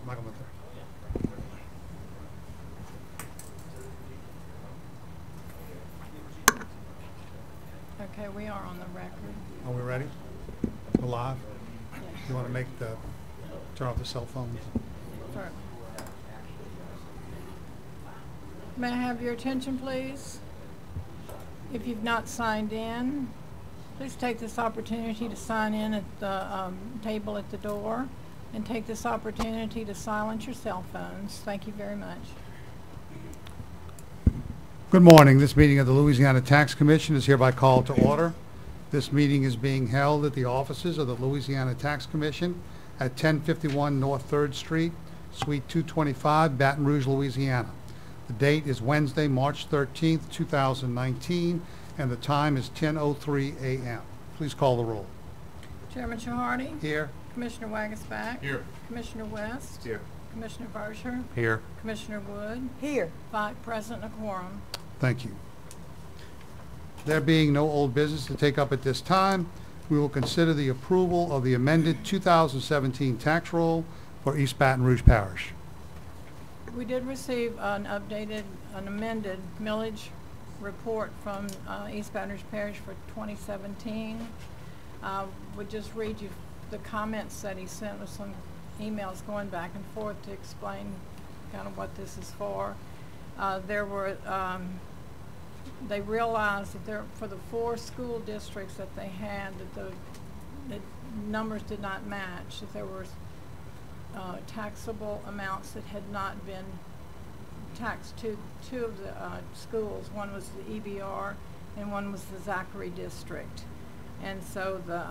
Michael Mather. Okay, we are on the record. Are we ready? We're live? Yes. You want to turn off the cell phones? Certainly. May I have your attention, please? If you've not signed in, please take this opportunity to sign in at the table at the door, and take this opportunity to silence your cell phones. Thank you very much. Good morning. This meeting of the Louisiana Tax Commission is hereby called to order. This meeting is being held at the offices of the Louisiana Tax Commission at 1051 North 3rd Street, Suite 225, Baton Rouge, Louisiana. The date is Wednesday, March 13th, 2019, and the time is 10:03 a.m. Please call the roll. Chairman Shahardy? Here. Commissioner Wagasback? Here. Commissioner West? Here. Commissioner Verscher? Here. Commissioner Wood? Here. 5 present and a quorum. Thank you. There being no old business to take up at this time, we will consider the approval of the amended 2017 tax roll for East Baton Rouge Parish. We did receive an amended millage report from East Baton Rouge Parish for 2017. Would just read you the comments that he sent with some emails going back and forth to explain kind of what this is for. They realized that for the 4 school districts that they had, that the numbers did not match, that there were taxable amounts that had not been taxed to 2 of the schools. One was the EBR and one was the Zachary district. And so the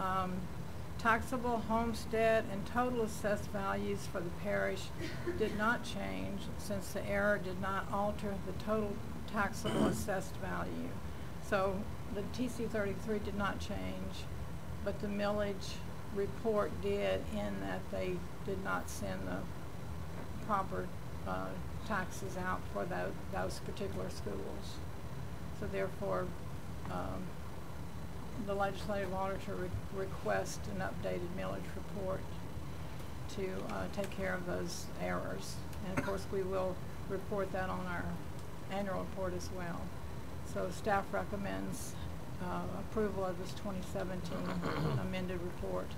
taxable homestead and total assessed values for the parish did not change, since the error did not alter the total taxable assessed value. So the TC 33 did not change, but the millage report did, in that they did not send the proper taxes out for those particular schools. So therefore, the legislative auditor requests an updated millage report to take care of those errors. And of course, we will report that on our annual report as well. So staff recommends approval of this 2017 amended report.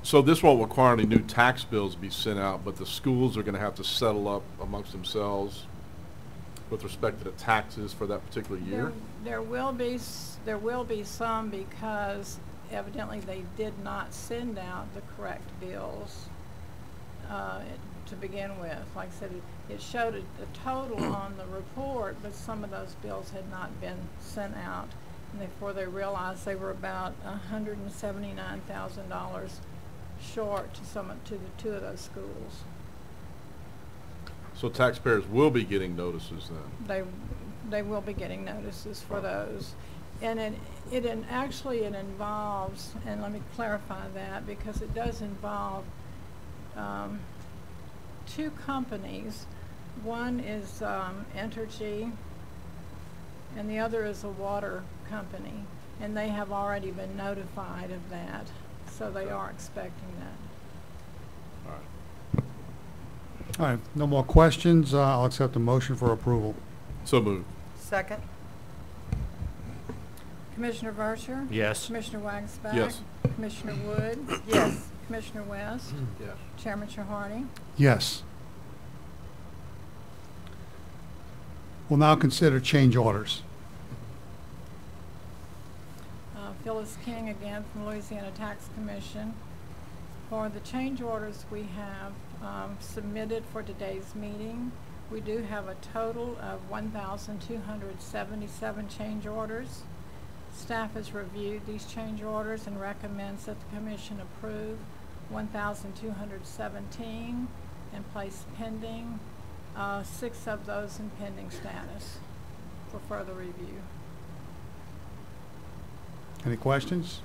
So this won't require any new tax bills to be sent out, but the schools are going to have to settle up amongst themselves with respect to the taxes for that particular year? There will be some, because evidently they did not send out the correct bills to begin with. Like I said, it showed a total on the report, but some of those bills had not been sent out, and therefore they realized they were about $179,000 short to the 2 of those schools. So taxpayers will be getting notices then? They will be getting notices for those. And it involves, and let me clarify that, because it does involve 2 companies. One is Entergy, and the other is a water company, and they have already been notified of that, so they are expecting that. All right. All right, no more questions. I'll accept the motion for approval. So moved. Second. Commissioner Verscher? Yes. Commissioner Wagasback? Yes. Commissioner Wood? Yes. Commissioner West? Yes. Chairman Shahardy? Yes. We'll now consider change orders. Phyllis King again from Louisiana Tax Commission. For the change orders we have submitted for today's meeting, we do have a total of 1,277 change orders. Staff has reviewed these change orders and recommends that the Commission approve 1,217 and place pending 6 of those in pending status for further review. Any questions?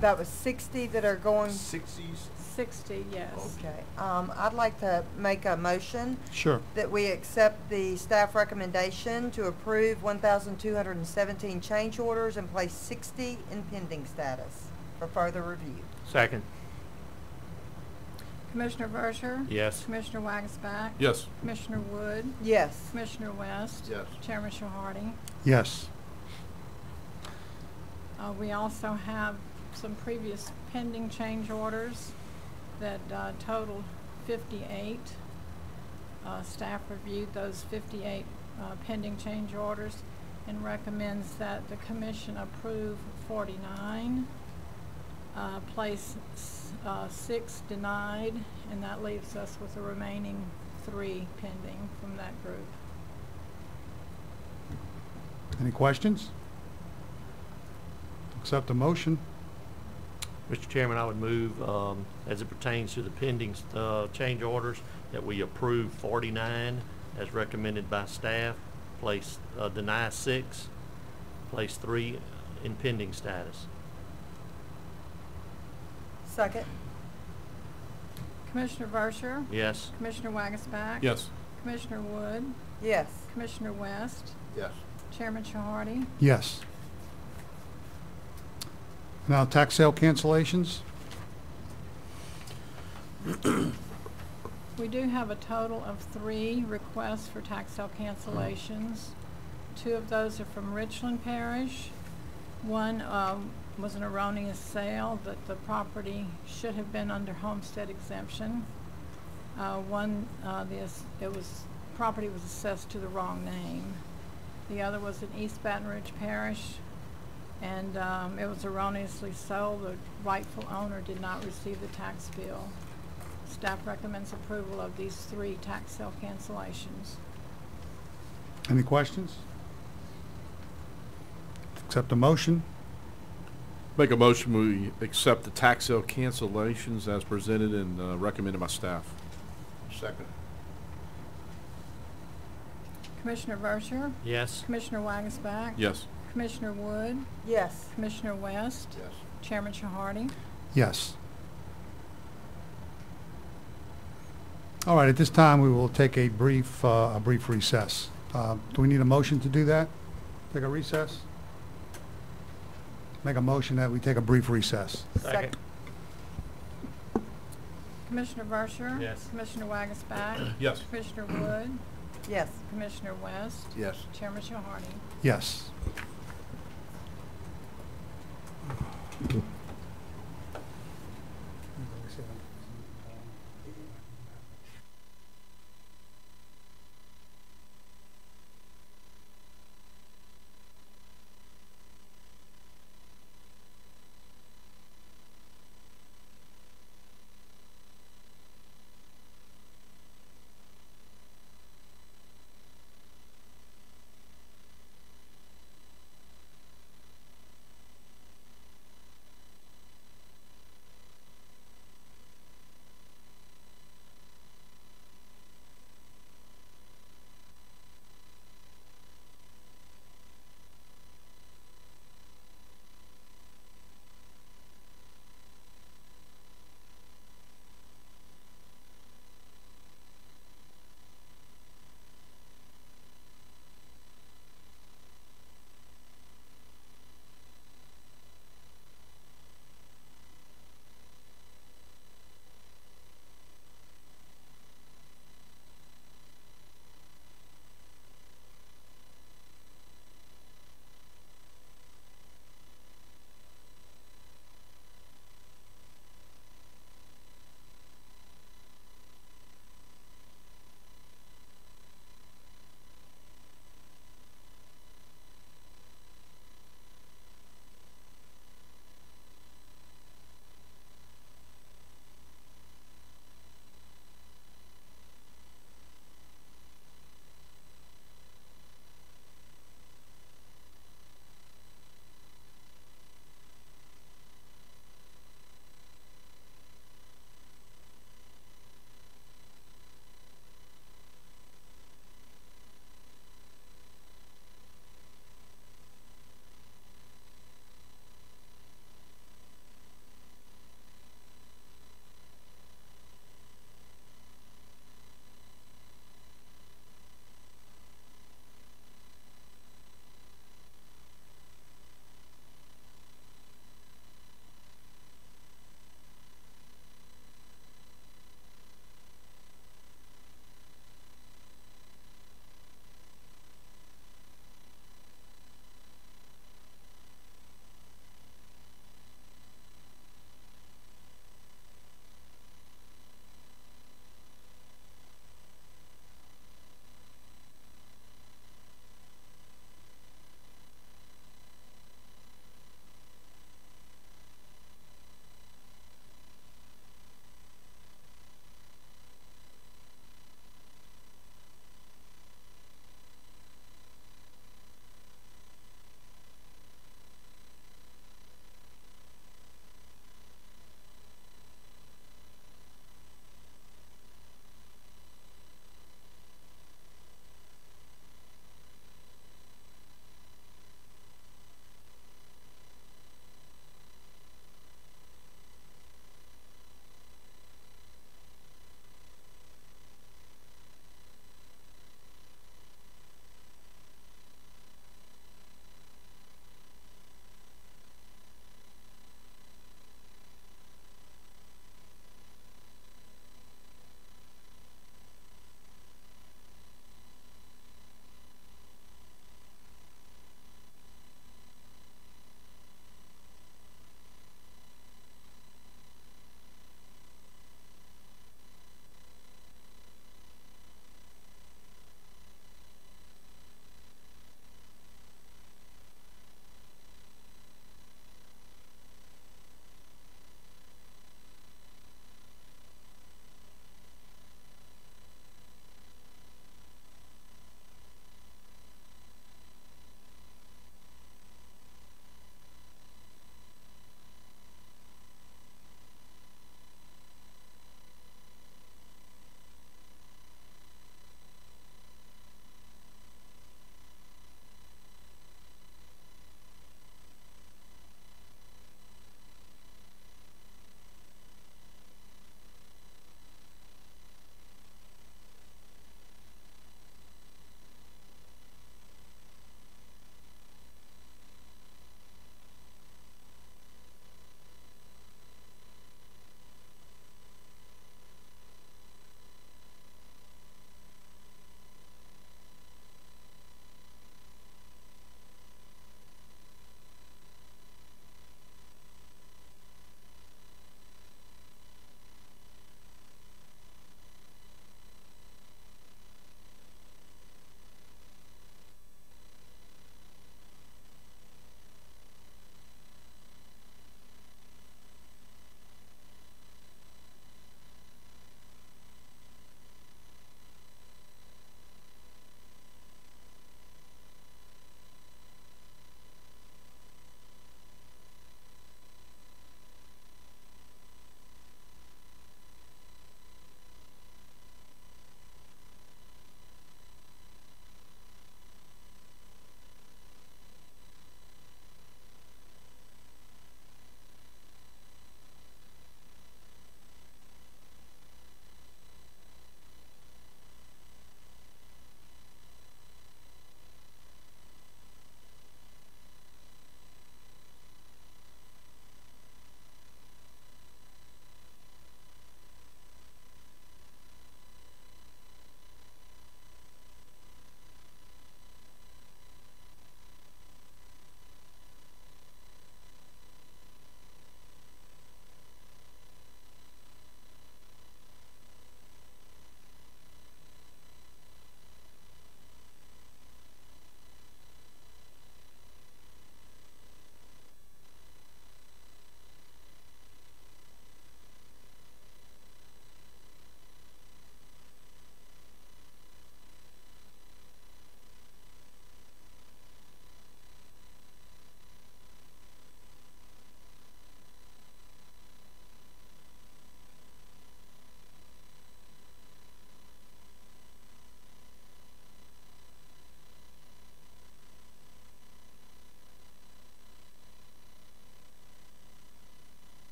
That was 60 that are going. 60s? 60, yes. Okay. I'd like to make a motion Sure. that we accept the staff recommendation to approve 1,217 change orders and place 60 in pending status for further review. Second. Commissioner Vercher? Yes. Commissioner Wagasback? Yes. Commissioner Wood? Yes. Commissioner West? Yes. Chairman Shahardy? Yes. We also have some previous pending change orders that totaled 58. Staff reviewed those 58 pending change orders and recommends that the commission approve 49, place 6 denied, and that leaves us with the remaining 3 pending from that group. Any questions? Accept the motion. Mr. Chairman, I would move, as it pertains to the pending change orders, that we approve 49 as recommended by staff, place deny 6, place 3 in pending status. Second. Commissioner Vercher? Yes. Commissioner Wagasback? Yes. Commissioner Wood? Yes. Commissioner West? Yes. Chairman Shahardy? Yes. Now, tax sale cancellations. We do have a total of 3 requests for tax sale cancellations. 2 of those are from Richland Parish. One was an erroneous sale, that the property should have been under homestead exemption. Property was assessed to the wrong name. The other was in East Baton Rouge Parish, and it was erroneously sold. The rightful owner did not receive the tax bill. Staff recommends approval of these 3 tax sale cancellations. Any questions? Accept the motion. Make a motion we accept the tax sale cancellations as presented and recommended by staff. Second. Commissioner Vercher? Yes. Commissioner Wagasback? Yes. Commissioner Wood? Yes. Commissioner West? Yes. Chairman Shahardy? Yes. All right, at this time, we will take a brief recess. Do we need a motion to do that? Take a recess? Make a motion that we take a brief recess. Second. Commissioner Vercher? Yes. Commissioner Wagasback? Yes. Commissioner Wood? Yes. Commissioner West? Yes. Chairman Shahardy? Yes.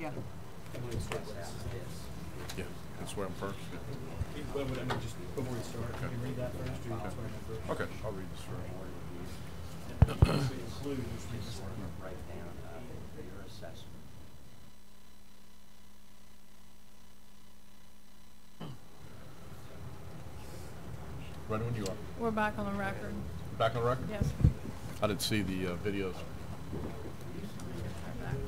Yeah. Yeah, can swear him first. Well, I mean, just before we start, you can read that first, or you can swear him first. Okay, I'll read this first. We include this breakdown of your assessment. Ready when you are. We're back on the record. Back on the record? Yes. I didn't see the videos. We're back on.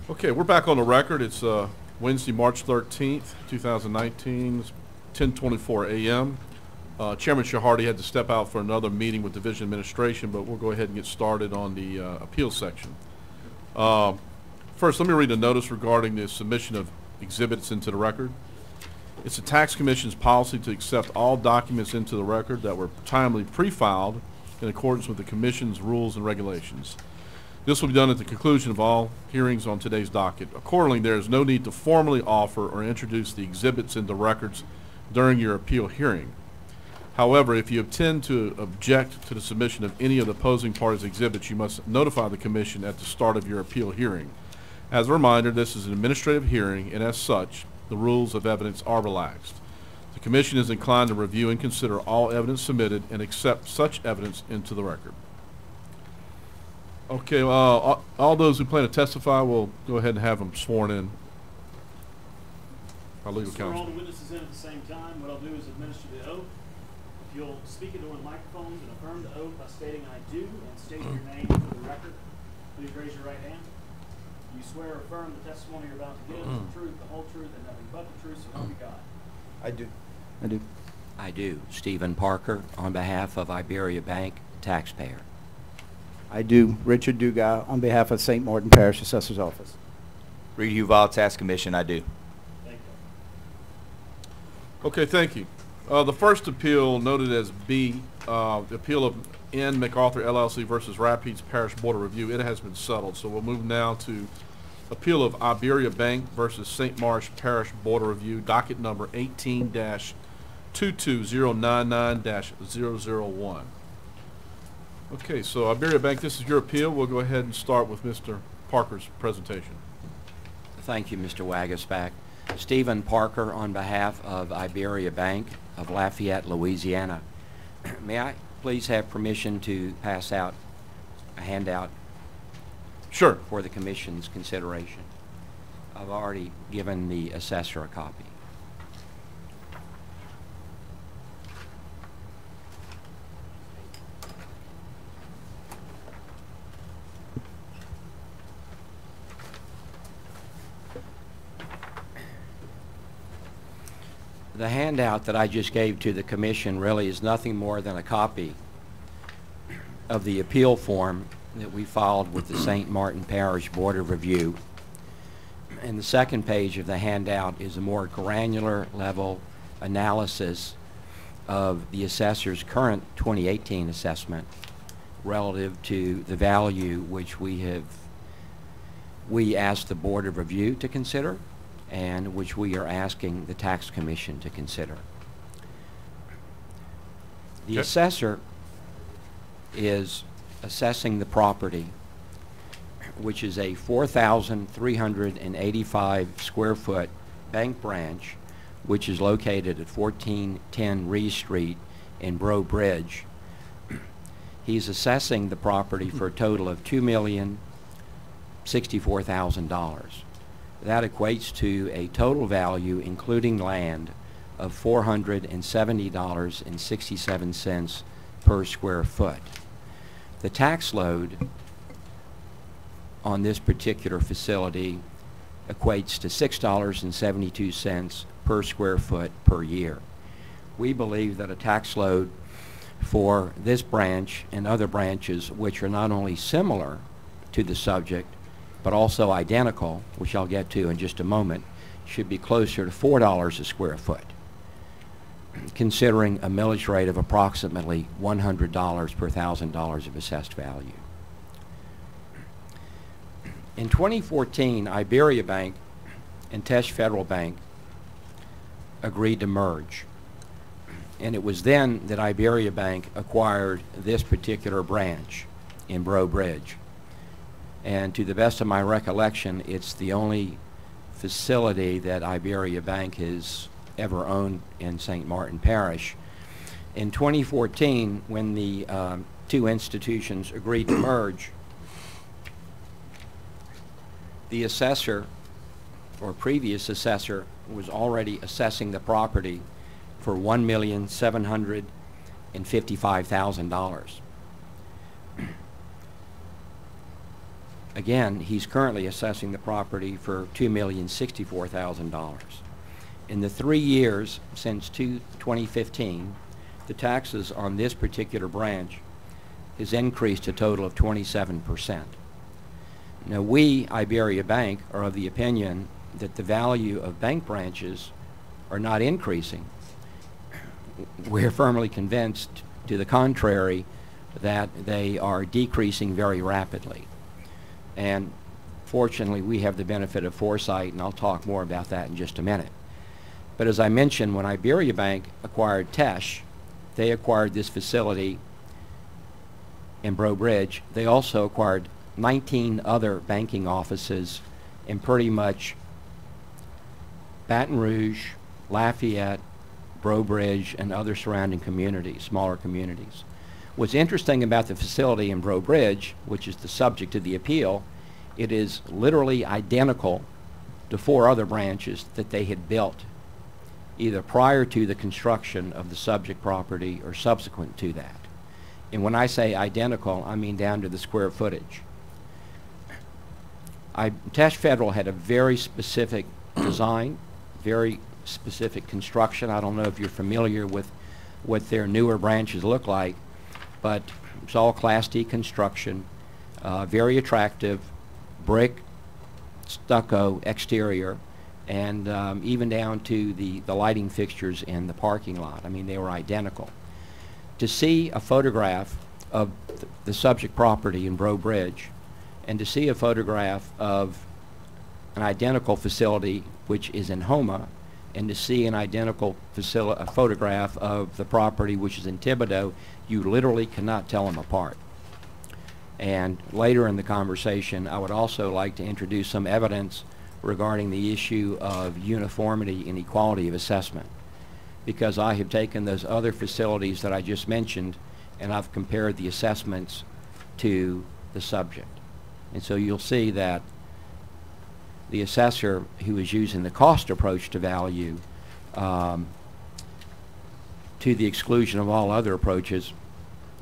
Okay, we're back on the record. It's Wednesday, March 13th, 2019, it's 10:24 a.m. Chairman Shahardy had to step out for another meeting with Division Administration, but we'll go ahead and get started on the appeals section. First, let me read a notice regarding the submission of exhibits into the record. It's the Tax Commission's policy to accept all documents into the record that were timely pre-filed in accordance with the Commission's rules and regulations. This will be done at the conclusion of all hearings on today's docket. Accordingly, there is no need to formally offer or introduce the exhibits into records during your appeal hearing. However, if you intend to object to the submission of any of the opposing parties' exhibits, you must notify the Commission at the start of your appeal hearing. As a reminder, this is an administrative hearing, and as such, the rules of evidence are relaxed. The Commission is inclined to review and consider all evidence submitted and accept such evidence into the record. Okay, all those who plan to testify, will go ahead and have them sworn in. Our legal Swear all counsel. the witnesses in at the same time. What I'll do is administer the oath. If you'll speak into one microphone and affirm the oath by stating "I do" and state your name for the record, please raise your right hand. You swear or affirm the testimony you're about to give is the truth, the whole truth, and nothing but the truth, so help you God. I do. I do. I do. Stephen Parker, on behalf of Iberia Bank, taxpayer. I do. Richard Dugas, on behalf of St. Martin Parish Assessor's Office. Reed Huval, Tax Commission, I do. Thank you. Okay, thank you. The first appeal, noted as B, the appeal of N. MacArthur LLC versus Rapides Parish Board of Review, it has been settled. So we'll move now to appeal of Iberia Bank versus St. Marsh Parish Board of Review, docket number 18-22099-001. Okay, so Iberia Bank, this is your appeal. We'll go ahead and start with Mr. Parker's presentation. Thank you, Mr. Wagasback. Stephen Parker, on behalf of Iberia Bank of Lafayette, Louisiana. May I please have permission to pass out a handout Sure. for the Commission's consideration? I've already given the assessor a copy. The handout that I just gave to the Commission really is nothing more than a copy of the appeal form that we filed with the St. Martin Parish Board of Review. And the second page of the handout is a more granular level analysis of the assessor's current 2018 assessment relative to the value which we asked the Board of Review to consider, and which we are asking the Tax Commission to consider. The assessor is assessing the property, which is a 4,385 square foot bank branch, which is located at 1410 Rees Street in Breaux Bridge. He's assessing the property for a total of $2,064,000. That equates to a total value, including land, of $470.67 per square foot. The tax load on this particular facility equates to $6.72 per square foot per year. We believe that a tax load for this branch and other branches, which are not only similar to the subject, but also identical, which I'll get to in just a moment, should be closer to $4 a square foot, considering a millage rate of approximately $100 per $1,000 of assessed value. In 2014, Iberia Bank and Tesh Federal Bank agreed to merge. And it was then that Iberia Bank acquired this particular branch in Breaux Bridge. And to the best of my recollection, it's the only facility that Iberia Bank has ever owned in St. Martin Parish. In 2014, when the two institutions agreed to merge, the assessor, or previous assessor, was already assessing the property for $1,755,000. Again, he's currently assessing the property for $2,064,000. In the 3 years since 2015, the taxes on this particular branch has increased a total of 27%. Now, we, Iberia Bank, are of the opinion that the value of bank branches are not increasing. We're firmly convinced, to the contrary, that they are decreasing very rapidly. And fortunately, we have the benefit of foresight, and I'll talk more about that in just a minute. But as I mentioned, when Iberia Bank acquired Tesh, they acquired this facility in Breaux Bridge. They also acquired 19 other banking offices in pretty much Baton Rouge, Lafayette, Breaux Bridge, and other surrounding communities, smaller communities. What's interesting about the facility in Breaux Bridge, which is the subject of the appeal, it is literally identical to 4 other branches that they had built either prior to the construction of the subject property or subsequent to that. And when I say identical, I mean down to the square footage. Tesh Federal had a very specific design, very specific construction. I don't know if you're familiar with what their newer branches look like, but it's all Class D construction, very attractive, brick, stucco exterior, and even down to the lighting fixtures in the parking lot. I mean, they were identical. To see a photograph of the subject property in Breaux Bridge, and to see a photograph of an identical facility which is in Houma, and to see an identical photograph of the property which is in Thibodaux, you literally cannot tell them apart. And later in the conversation, I would also like to introduce some evidence regarding the issue of uniformity and equality of assessment, because I have taken those other facilities that I just mentioned and I've compared the assessments to the subject. And so you'll see that the assessor who is using the cost approach to value to the exclusion of all other approaches.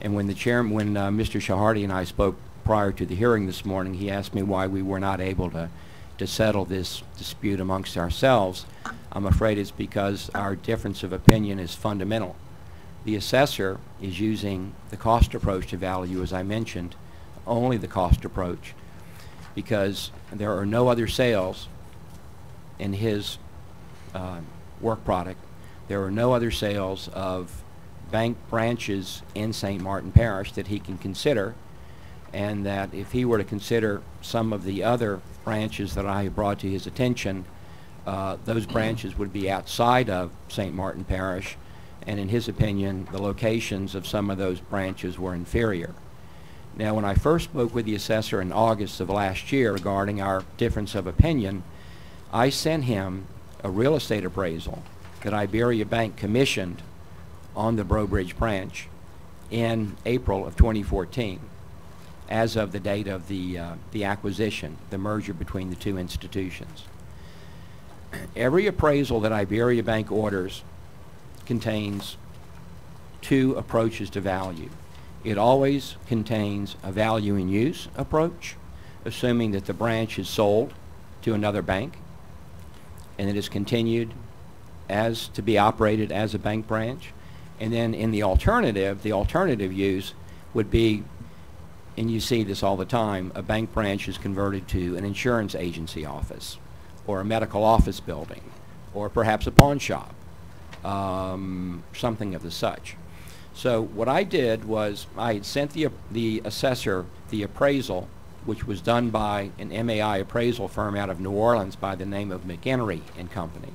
And when Mr. Shahardi and I spoke prior to the hearing this morning, he asked me why we were not able to settle this dispute amongst ourselves. I'm afraid it's because our difference of opinion is fundamental. The assessor is using the cost approach to value, as I mentioned, only the cost approach, because there are no other sales in his work product. There are no other sales of bank branches in St. Martin Parish that he can consider, and that if he were to consider some of the other branches that I have brought to his attention, those branches would be outside of St. Martin Parish, and in his opinion, the locations of some of those branches were inferior. Now, when I first spoke with the assessor in August of last year regarding our difference of opinion, I sent him a real estate appraisal that Iberia Bank commissioned on the Breaux Bridge branch in April of 2014, as of the date of the acquisition, the merger between the two institutions. Every appraisal that Iberia Bank orders contains 2 approaches to value. It always contains a value in use approach, assuming that the branch is sold to another bank and it is continued as to be operated as a bank branch. And then in the alternative use would be, and you see this all the time, a bank branch is converted to an insurance agency office or a medical office building or perhaps a pawn shop, something of the such. So what I did was I had sent the assessor the appraisal, which was done by an MAI appraisal firm out of New Orleans by the name of McHenry and Company.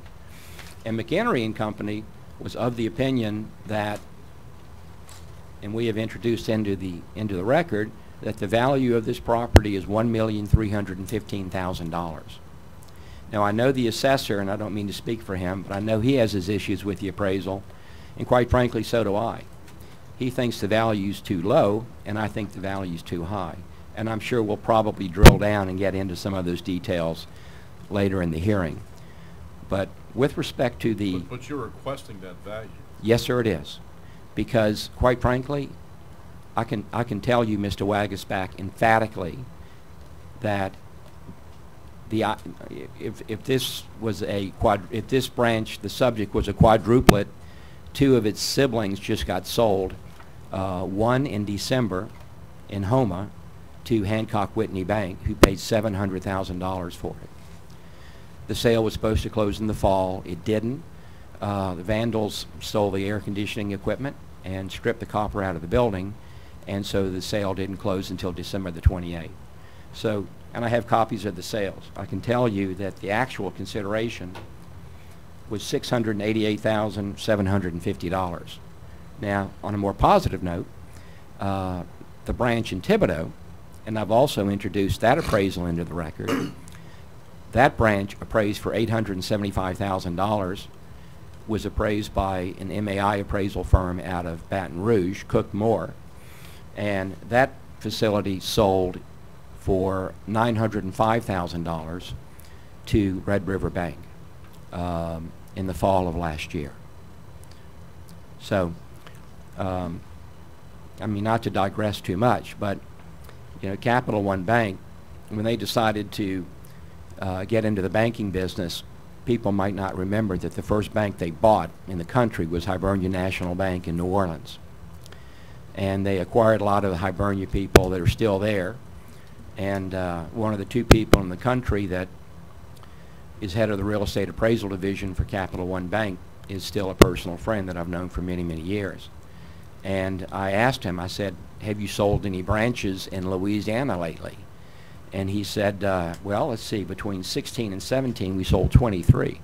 And McHenry and Company was of the opinion that, and we have introduced into the record, that the value of this property is $1,315,000. Now, I know the assessor, and I don't mean to speak for him, but I know he has his issues with the appraisal, and quite frankly, so do I. He thinks the value's too low, and I think the value's too high. And I'm sure we'll probably drill down and get into some of those details later in the hearing. But with respect to the... But you're requesting that value. Yes, sir, it is. Because, quite frankly, I can tell you, Mr. Wagasback, emphatically that if this was if this branch, the subject was a quadruplet, 2 of its siblings just got sold. One in December in Houma to Hancock Whitney Bank, who paid $700,000 for it. The sale was supposed to close in the fall. It didn't. The vandals stole the air conditioning equipment and stripped the copper out of the building, and so the sale didn't close until December the 28th. So, and I have copies of the sales. I can tell you that the actual consideration was $688,750. Now, on a more positive note, the branch in Thibodaux, and I've also introduced that appraisal into the record, that branch appraised for $875,000, was appraised by an MAI appraisal firm out of Baton Rouge, Cook Moore, and that facility sold for $905,000 to Red River Bank in the fall of last year. So, I mean, not to digress too much, but you know, Capital One Bank, when they decided to get into the banking business, people might not remember that the first bank they bought in the country was Hibernia National Bank in New Orleans. And they acquired a lot of the Hibernia people that are still there. And one of the 2 people in the country that is head of the real estate appraisal division for Capital One Bank is still a personal friend that I've known for many, many years. And I asked him, I said, have you sold any branches in Louisiana lately? And he said, well, let's see, between 16 and 17, we sold 23.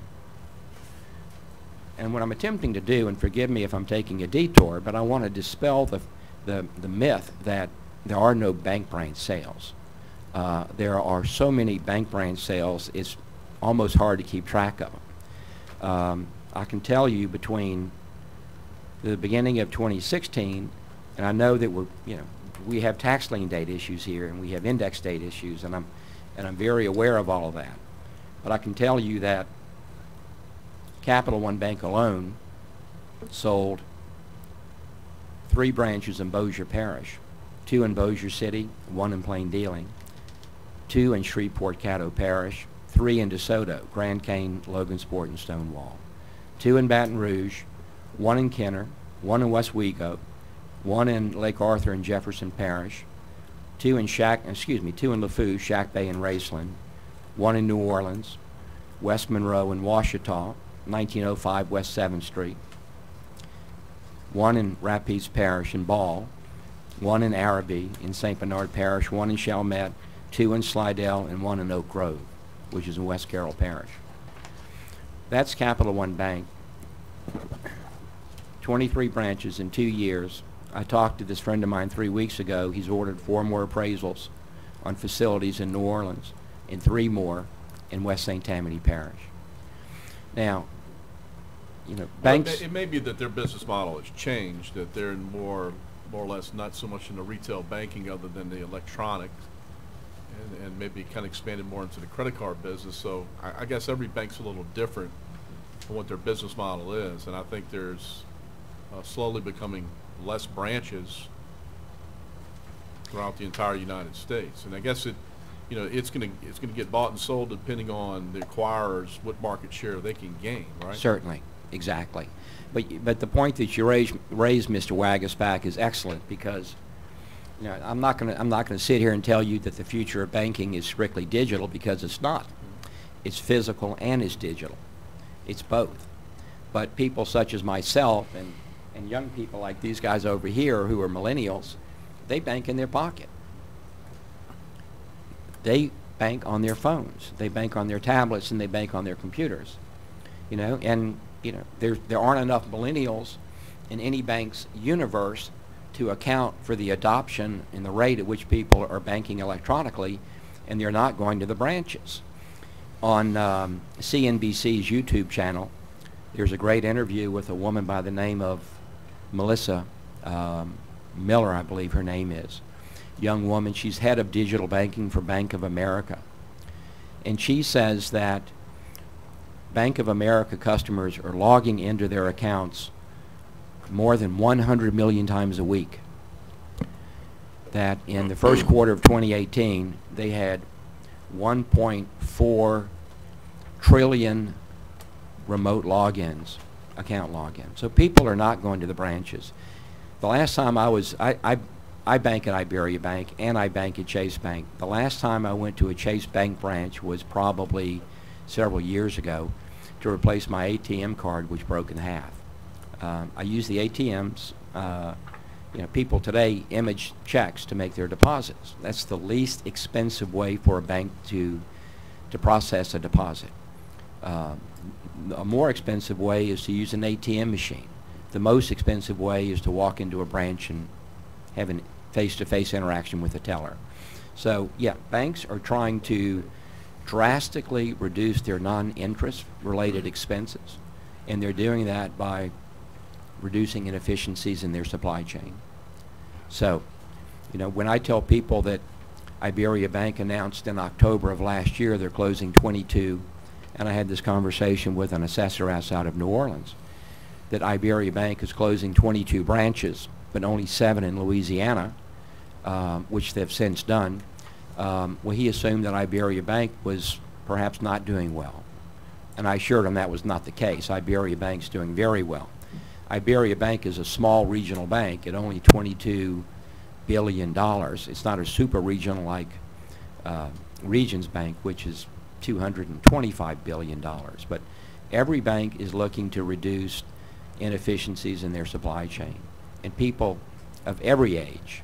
And what I'm attempting to do, and forgive me if I'm taking a detour, but I want to dispel the myth that there are no bank branch sales. There are so many bank branch sales, it's almost hard to keep track of them. I can tell you between the beginning of 2016, and I know that we have tax lien date issues here, and we have index date issues, and I'm very aware of all of that. But I can tell you that Capital One Bank alone sold 3 branches in Bossier Parish, 2 in Bossier City, 1 in Plain Dealing, 2 in Shreveport Caddo Parish, 3 in DeSoto, Grand Cane, Logansport, and Stonewall, 2 in Baton Rouge, 1 in Kenner, 1 in Westwego, 1 in Lake Arthur and Jefferson Parish, 2 in 2 in LaFouche, Shack Bay and Raceland, 1 in New Orleans, West Monroe and Ouachita, 1905 West 7th Street, 1 in Rapides Parish in Ball, 1 in Araby in St. Bernard Parish, 1 in Chalmette, 2 in Slidell, and 1 in Oak Grove, which is in West Carroll Parish. That's Capital One Bank. 23 branches in 2 years. I talked to this friend of mine 3 weeks ago. He's ordered 4 more appraisals on facilities in New Orleans and 3 more in West St. Tammany Parish. Now, you know, banks... Well, it may be that their business model has changed, that they're more or less not so much in the retail banking other than the electronics, and maybe kind of expanded more into the credit card business. So I guess every bank's a little different from what their business model is, and I think there's slowly becoming less branches throughout the entire United States. And I guess it's going to get bought and sold depending on the acquirers, what market share they can gain, right? Certainly, exactly. But the point that you raised, Mr. Wagasback, is excellent, because you know, I'm not going to sit here and tell you that the future of banking is strictly digital, because it's not. It's physical and it's digital. It's both. But people such as myself and young people like these guys over here who are millennials, they bank in their pocket. They bank on their phones. They bank on their tablets, and they bank on their computers. You know, and there aren't enough millennials in any bank's universe to account for the adoption and the rate at which people are banking electronically, and they're not going to the branches. On CNBC's YouTube channel, there's a great interview with a woman by the name of Melissa Miller, I believe her name is. Young woman, she's head of digital banking for Bank of America. And she says that Bank of America customers are logging into their accounts more than 100 million times a week. That in the first quarter of 2018, they had 1.4 trillion remote logins, account logins. So people are not going to the branches. The last time I bank at Iberia Bank and I bank at Chase Bank. The last time I went to a Chase Bank branch was probably several years ago to replace my ATM card, which broke in half. I use the ATMs. People today image checks to make their deposits. That's the least expensive way for a bank to process a deposit. A more expensive way is to use an ATM machine. The most expensive way is to walk into a branch and have a face-to-face interaction with a teller. So, yeah, banks are trying to drastically reduce their non-interest related expenses, and they're doing that by reducing inefficiencies in their supply chain. So, when I tell people that Iberia Bank announced in October of last year they're closing 22, and I had this conversation with an assessor outside of New Orleans, that Iberia Bank is closing 22 branches, but only 7 in Louisiana, which they've since done. Well, he assumed that Iberia Bank was perhaps not doing well. And I assured him that was not the case. Iberia Bank's doing very well. Iberia Bank is a small regional bank at only $22 billion. It's not a super regional like Regions Bank, which is $225 billion. But every bank is looking to reduce inefficiencies in their supply chain. And people of every age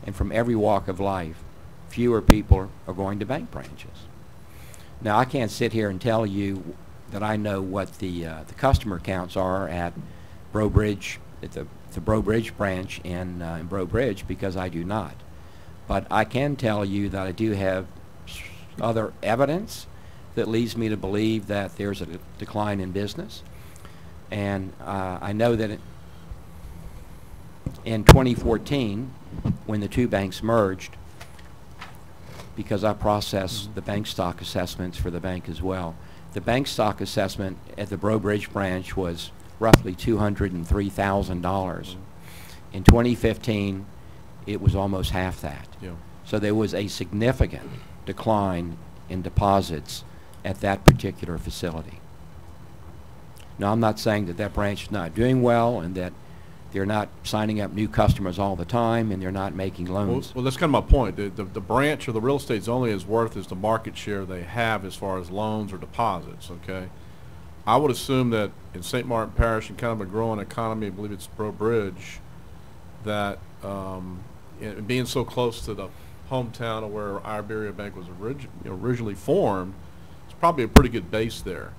and from every walk of life, fewer people are going to bank branches. Now, I can't sit here and tell you that I know what the customer counts are at Breaux Bridge, at the Breaux Bridge branch in Breaux Bridge, because I do not. But I can tell you that I do have other evidence that leads me to believe that there's a decline in business. And I know that in 2014, when the two banks merged, because I process the bank stock assessments for the bank as well, the bank stock assessment at the Breaux Bridge branch was roughly $203,000. In 2015, it was almost half that. Yeah. So there was a significant decline in deposits at that particular facility. Now, I'm not saying that that branch is not doing well and that they're not signing up new customers all the time and they're not making loans. Well, that's kind of my point. The branch or the real estate's only as worth as the market share they have as far as loans or deposits, okay? I would assume that in St. Martin Parish, in kind of a growing economy, I believe it's Breaux Bridge, that being so close to the hometown of where Iberia Bank was originally formed, it's probably a pretty good base there,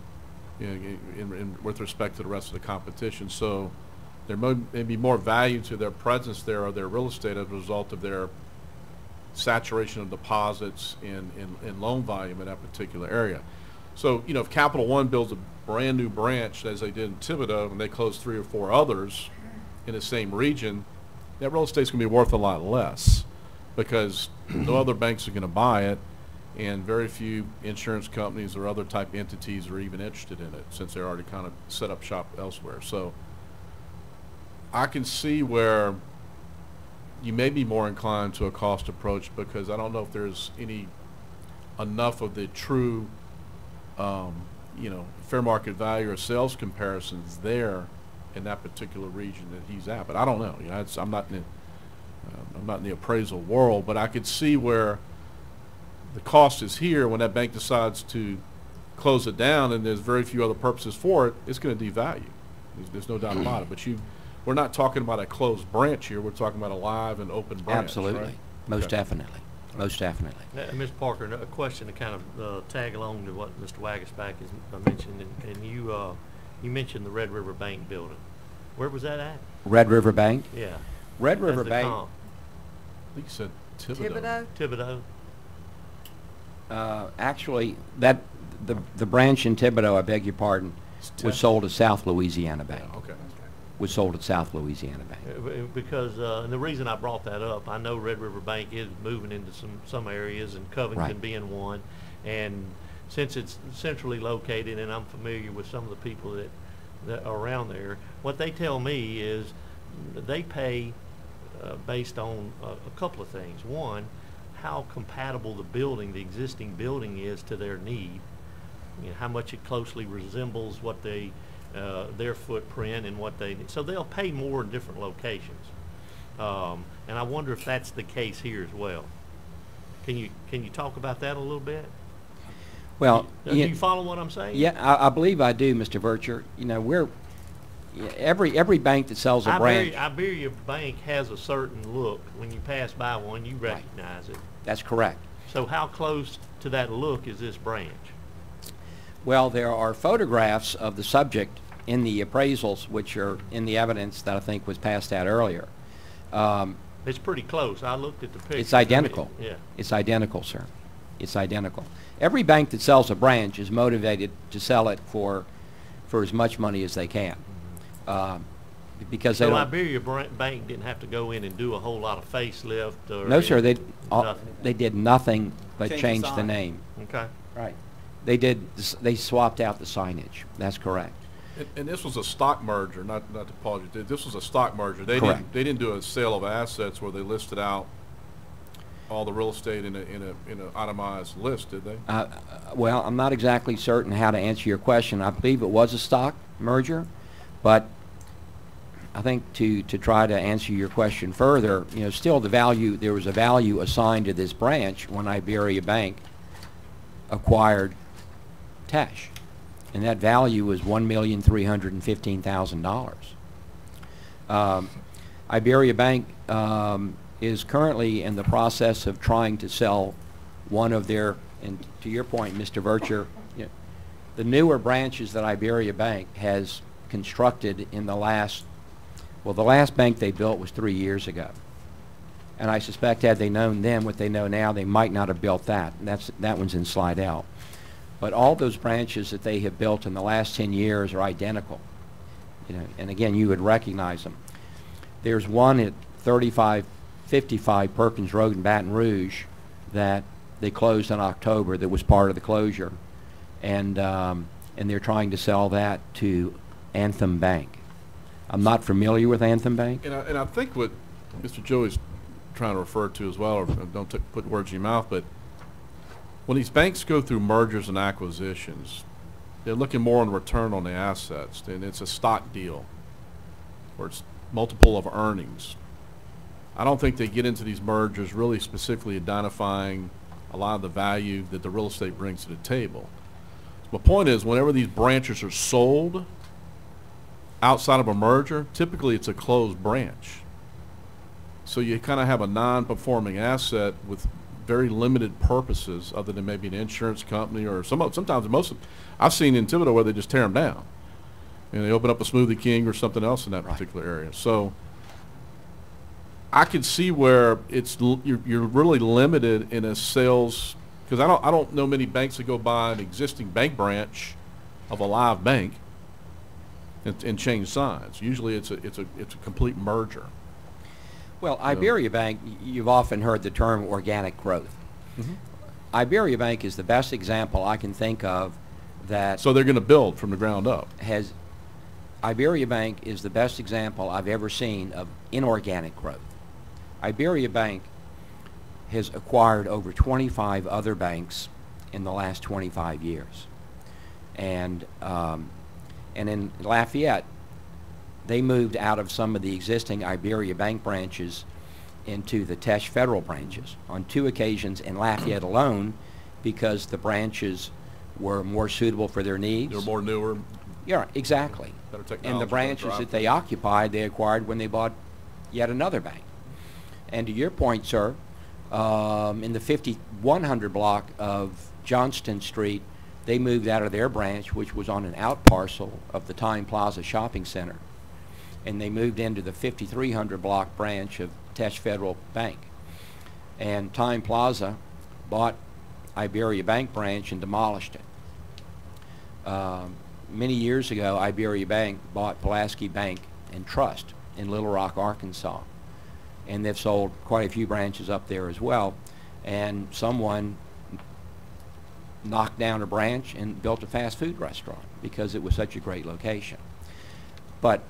with respect to the rest of the competition. So there may be more value to their presence there or their real estate as a result of their saturation of deposits in loan volume in that particular area. So, if Capital One builds a brand new branch, as they did in Thibodaux, and they close 3 or 4 others in the same region, that real estate's going to be worth a lot less because no other banks are going to buy it, and very few insurance companies or other type entities are even interested in it since they're already kind of set up shop elsewhere. So I can see where you may be more inclined to a cost approach because I don't know if there's enough of the true fair market value or sales comparisons there in that particular region that he's at. But I don't know. I'm not in the appraisal world, but I could see where the cost is here when that bank decides to close it down and there's very few other purposes for it. It's going to devalue. There's no doubt about it. But we're not talking about a closed branch here. We're talking about a live and open branch. Absolutely. Right? Most definitely. Most definitely. Ms. Parker, a question to kind of tag along to what Mr. Wagasback has mentioned, and you You mentioned the Red River Bank building. Where was that at? Red River Bank? Yeah. Red River That's the Bank, comp. I think you said Thibodeau. Thibodeau? Thibodeau. actually, the branch in Thibodeau, I beg your pardon, was sold to South Louisiana Bank. Yeah, okay. Was sold at South Louisiana Bank. Because, and the reason I brought that up, I know Red River Bank is moving into some areas, and Covington Right. being one. And since it's centrally located, and I'm familiar with some of the people that are around there, what they tell me is they pay based on a couple of things. One, how compatible the existing building is to their need. You know, how much it closely resembles what their footprint and what they need. So they'll pay more in different locations. And I wonder if that's the case here as well. Can you talk about that a little bit? Well, Do you follow what I'm saying? yeah, I believe I do, Mr. Vercher. You know, every bank that sells a branch. Iberia Bank has a certain look. When you pass by one, you recognize it. That's correct. So how close to that look is this branch? Well, there are photographs of the subject in the appraisals, which are in the evidence that I think was passed out earlier. It's pretty close. I looked at the picture. It's identical. Yeah. It's identical, sir. It's identical. Every bank that sells a branch is motivated to sell it for as much money as they can. Because they So don't. Iberia Bank didn't have to go in and do a whole lot of facelift or No, sir. nothing. They did nothing but Change the change the sign. name. Okay. Right. They swapped out the signage. That's correct. And this was a stock merger, not to apologize. This was a stock merger. Correct. They didn't do a sale of assets where they listed out all the real estate in an itemized list, did they? Well, I'm not exactly certain how to answer your question. I believe it was a stock merger, but I think to try to answer your question further, you know, still there was a value assigned to this branch when Iberia Bank acquired Tesh, and that value was $1,315,000. Iberia Bank is currently in the process of trying to sell one of their, and to your point, Mr. Vercher, you know, the newer branches that Iberia Bank has constructed in the last bank they built was 3 years ago. And I suspect had they known then what they know now, they might not have built that. And that one's in Slidell. But all those branches that they have built in the last 10 years are identical. You know, and again, you would recognize them. There's one at 3555 Perkins Road in Baton Rouge that they closed in October that was part of the closure. And they're trying to sell that to Anthem Bank. I'm not familiar with Anthem Bank. And I think what Mr. Joey's trying to refer to as well, or don't put words in your mouth, but when these banks go through mergers and acquisitions, they're looking more on return on the assets, and it's a stock deal, or it's multiple of earnings. I don't think they get into these mergers really specifically identifying a lot of the value that the real estate brings to the table. So my point is, whenever these branches are sold outside of a merger, typically it's a closed branch. So you kind of have a non-performing asset with very limited purposes, other than maybe an insurance company or sometimes I've seen in Thibodeau where they just tear them down and they open up a Smoothie King or something else in that particular area. So I could see where you're really limited in a sales, because I don't know many banks that go buy an existing bank branch of a live bank and change signs. Usually it's a complete merger. Well, Iberia Bank, you've often heard the term organic growth. Mm-hmm. Iberia Bank is the best example I can think of that So they're going to build from the ground up. Iberia Bank is the best example I've ever seen of inorganic growth. Iberia Bank has acquired over 25 other banks in the last 25 years. And in Lafayette, they moved out of some of the existing Iberia Bank branches into the Tesh Federal branches on 2 occasions in Lafayette alone, because the branches were more suitable for their needs. They're more newer. Yeah, exactly. Better technology, And the better branches that they drive-through. occupied, they acquired when they bought yet another bank. And to your point, sir, in the 5100 block of Johnston Street, They moved out of their branch, which was on an out parcel of the Time Plaza Shopping Center, and they moved into the 5300 block branch of Tesh Federal Bank. And Time Plaza bought Iberia Bank branch and demolished it. Many years ago, Iberia Bank bought Pulaski Bank and Trust in Little Rock, Arkansas. And they've sold quite a few branches up there as well. And someone knocked down a branch and built a fast food restaurant because it was such a great location. But,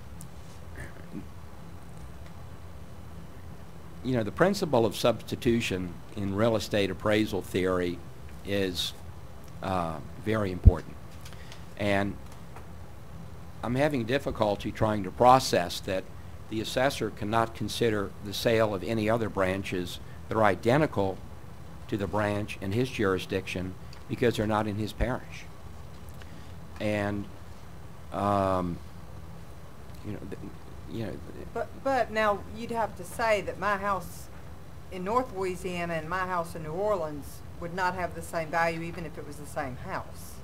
you know, the principle of substitution in real estate appraisal theory is very important. And I'm having difficulty trying to process that the assessor cannot consider the sale of any other branches that are identical to the branch in his jurisdiction because they're not in his parish. And But now you'd have to say that my house in North Louisiana and my house in New Orleans would not have the same value even if it was the same house.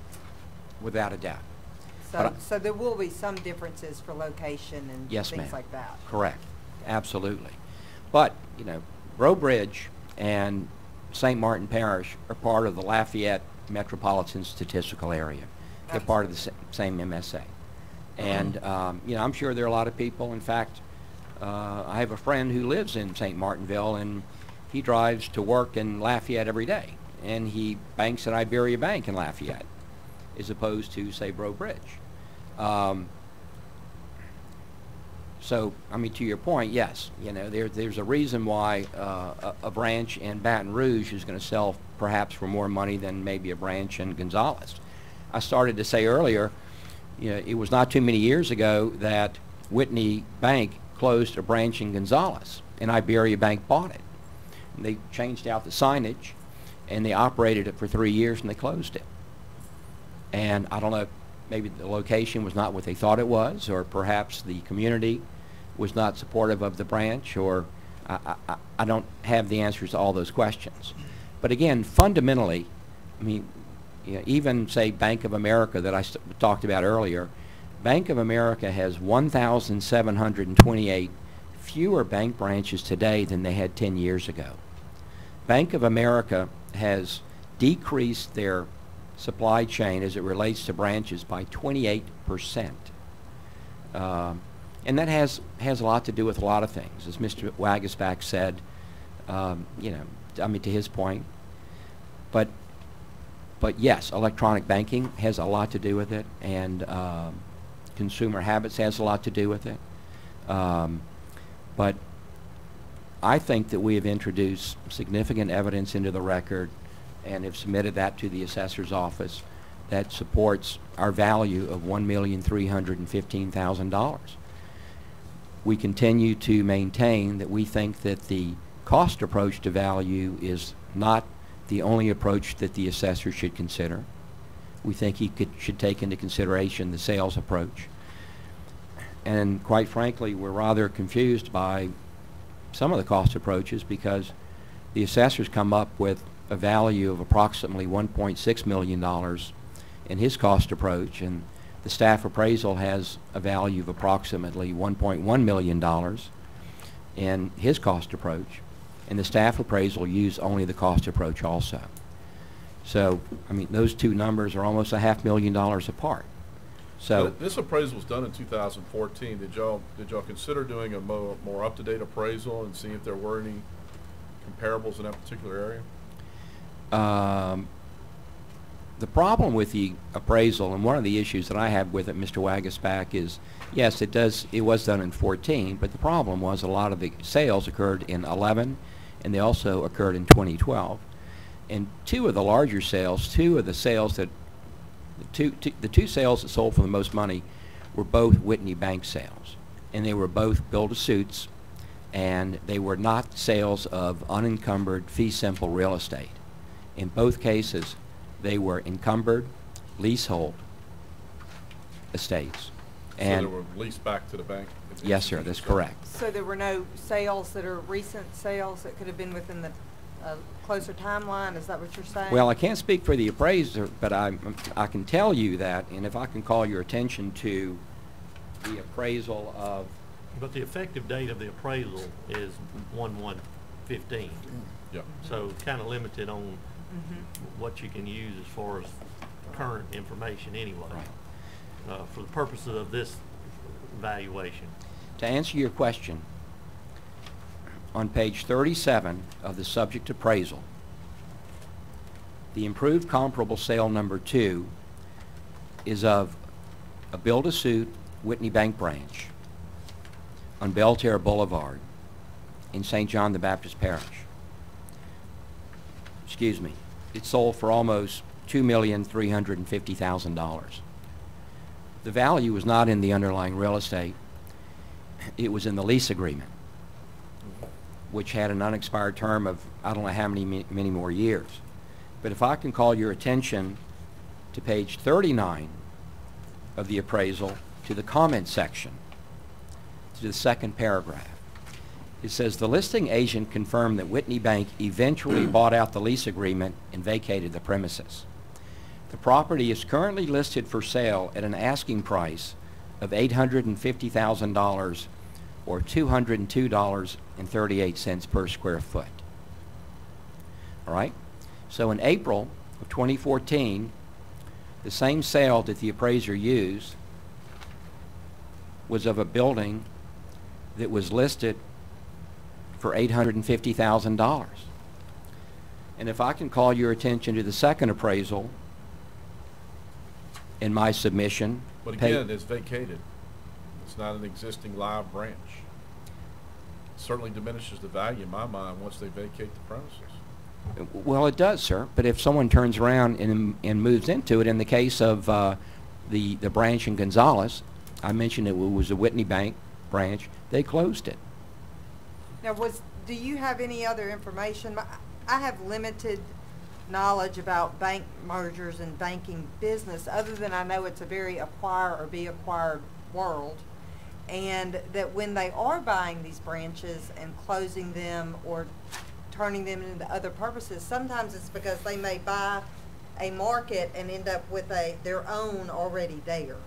without a doubt. So there will be some differences for location and Yes, things ma'am. like that. Correct. Absolutely. But, you know, Breaux Bridge and St. Martin Parish are part of the Lafayette Metropolitan Statistical Area. They're part of the same MSA. And, you know, I'm sure there are a lot of people. In fact, I have a friend who lives in St. Martinville, and he drives to work in Lafayette every day. And he banks at Iberia Bank in Lafayette, as opposed to, say, Breaux Bridge. So, I mean, to your point, yes, you know, there's a reason why a branch in Baton Rouge is going to sell perhaps for more money than maybe a branch in Gonzales. I started to say earlier, you know, it was not too many years ago that Whitney Bank closed a branch in Gonzales, and Iberia Bank bought it. And they changed out the signage, and they operated it for 3 years, and they closed it. And I don't know, maybe the location was not what they thought it was, or perhaps the community was not supportive of the branch, or I don't have the answers to all those questions. But again, fundamentally, I mean, you know, even say Bank of America that I talked about earlier, Bank of America has 1,728 fewer bank branches today than they had 10 years ago. Bank of America has decreased their supply chain as it relates to branches by 28%. And that has a lot to do with a lot of things. As Mr. Wagasback said, you know, I mean, to his point. But yes, electronic banking has a lot to do with it, and consumer habits has a lot to do with it. But I think that we have introduced significant evidence into the record and have submitted that to the assessor's office that supports our value of $1,315,000. We continue to maintain that we think that the cost approach to value is not the only approach that the assessor should consider. We think he should take into consideration the sales approach. And quite frankly, we're rather confused by some of the cost approaches because the assessors come up with a value of approximately $1.6 million in his cost approach, and the staff appraisal has a value of approximately $1.1 million in his cost approach, and the staff appraisal used only the cost approach also. So, I mean, those two numbers are almost $500,000 apart. So But this appraisal was done in 2014. Did y'all consider doing a more up-to-date appraisal and see if there were any comparables in that particular area? The problem with the appraisal, and one of the issues that I have with it, Mr. Wagasback, is yes, it was done in 14, but the problem was a lot of the sales occurred in 11, and they also occurred in 2012. And two of the larger sales, the two sales that sold for the most money were both Whitney Bank sales, and they were both build-to-suits, and they were not sales of unencumbered fee-simple real estate. In both cases, they were encumbered leasehold estates. And so they were leased back to the bank? Yes, sir, that's correct. So there were no sales that are recent sales that could have been within the a closer timeline? Is that what you're saying? Well, I can't speak for the appraiser, but I can tell you that, and if I can call your attention to the appraisal of, But the effective date of the appraisal is 1/1/15. Yep. So kind of limited on what you can use as far as current information anyway, for the purposes of this evaluation. to answer your question, on page 37 of the subject appraisal, the improved comparable sale number 2 is of a build-a-suit Whitney Bank branch on Belterre Boulevard in St. John the Baptist Parish. Excuse me. It sold for almost $2,350,000. The value was not in the underlying real estate. It was in the lease agreement, which had an unexpired term of I don't know how many more years. But if I can call your attention to page 39 of the appraisal, to the comment section, to the second paragraph. It says, the listing agent confirmed that Whitney Bank eventually bought out the lease agreement and vacated the premises. The property is currently listed for sale at an asking price of $850,000 or $202.38 per square foot. All right? So in April of 2014, the same sale that the appraiser used was of a building that was listed for $850,000. And if I can call your attention to the second appraisal in my submission. But again, it's vacated. It's not an existing live branch. It certainly diminishes the value in my mind once they vacate the premises. Well, it does, sir. But if someone turns around and moves into it, in the case of the branch in Gonzales, I mentioned it was a Whitney Bank branch. They closed it. Now, do you have any other information? I have limited knowledge about bank mergers and banking business, other than I know it's a very acquire or be acquired world, and that when they are buying these branches and closing them or turning them into other purposes, sometimes it's because they may buy a market and end up with their own already there.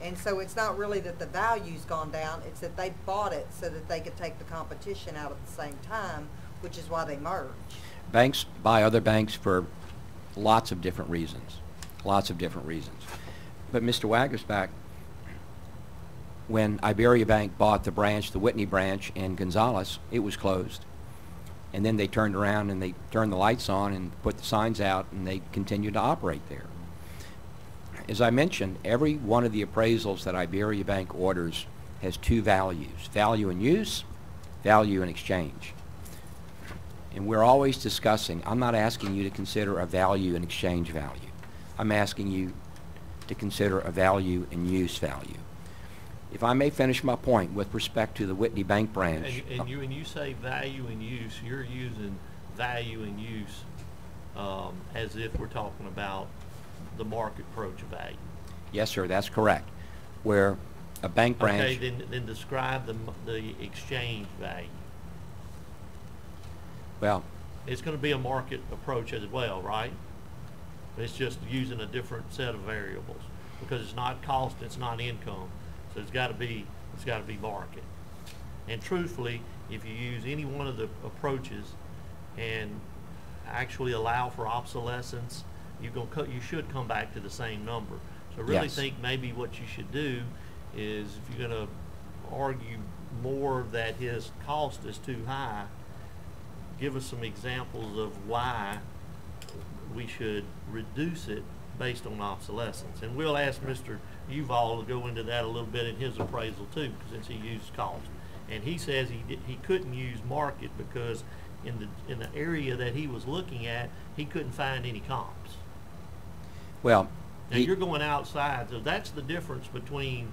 And so it's not really that the value's gone down, it's that they bought it so that they could take the competition out at the same time, which is why they merge. Banks buy other banks for lots of different reasons. Lots of different reasons. But Mr. Wagersbach, when Iberia Bank bought the branch, the Whitney branch in Gonzales, it was closed. And then they turned around and they turned the lights on and put the signs out, and they continued to operate there. As I mentioned, every one of the appraisals that Iberia Bank orders has two values: value in use, value in exchange. And we're always discussing, I'm not asking you to consider a value in exchange value. I'm asking you to consider a value in use value. If I may finish my point with respect to the Whitney Bank branch. And when you say value in use, you're using value in use as if we're talking about the market approach of value. Yes, sir, that's correct. Where a bank branch. Okay, then describe the exchange value. Well, it's going to be a market approach as well, right? It's just using a different set of variables because it's not cost, it's not income, so it's got to be market. And truthfully, if you use any one of the approaches and actually allow for obsolescence, you should come back to the same number. So I really think maybe what you should do is, if you're going to argue more that his cost is too high, give us some examples of why we should reduce it based on obsolescence. And we'll ask Mr. Uval to go into that a little bit in his appraisal too, since he used cost. And he says he couldn't use market because in the area that he was looking at, he couldn't find any comps. Well, now you're going outside, so that's the difference between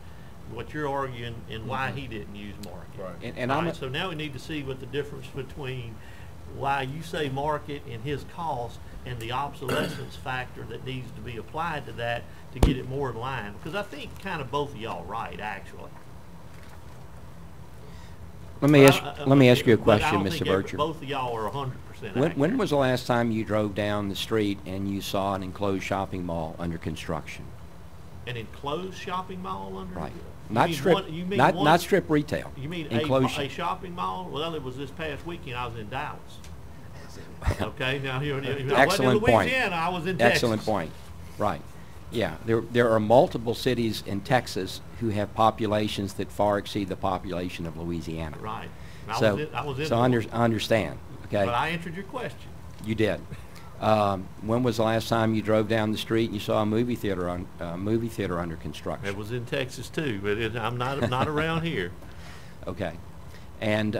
what you're arguing and why he didn't use market. Right. And so now we need to see what the difference between why you say market and his cost and the obsolescence factor that needs to be applied to that to get it more in line. Because I think kind of both of y'all right, actually. let me ask you a But I question, don't Mr. think Bertram. both of y'all are 100% accurate. When was the last time you drove down the street and you saw an enclosed shopping mall under construction? An enclosed shopping mall under? Right. You Not mean strip, one- you mean not one- strip retail. You mean Enclosed. a shopping mall? Well, it was this past weekend, I was in Dallas. Okay, now I wasn't in Excellent point. Louisiana, I was in Texas. Excellent point. Right. Yeah, there are multiple cities in Texas who have populations that far exceed the population of Louisiana. Right. So, I was in so the- I understand, okay? But I answered your question. You did. When was the last time you drove down the street and you saw a movie theater under construction? It was in Texas too, but I'm not around here. Okay. And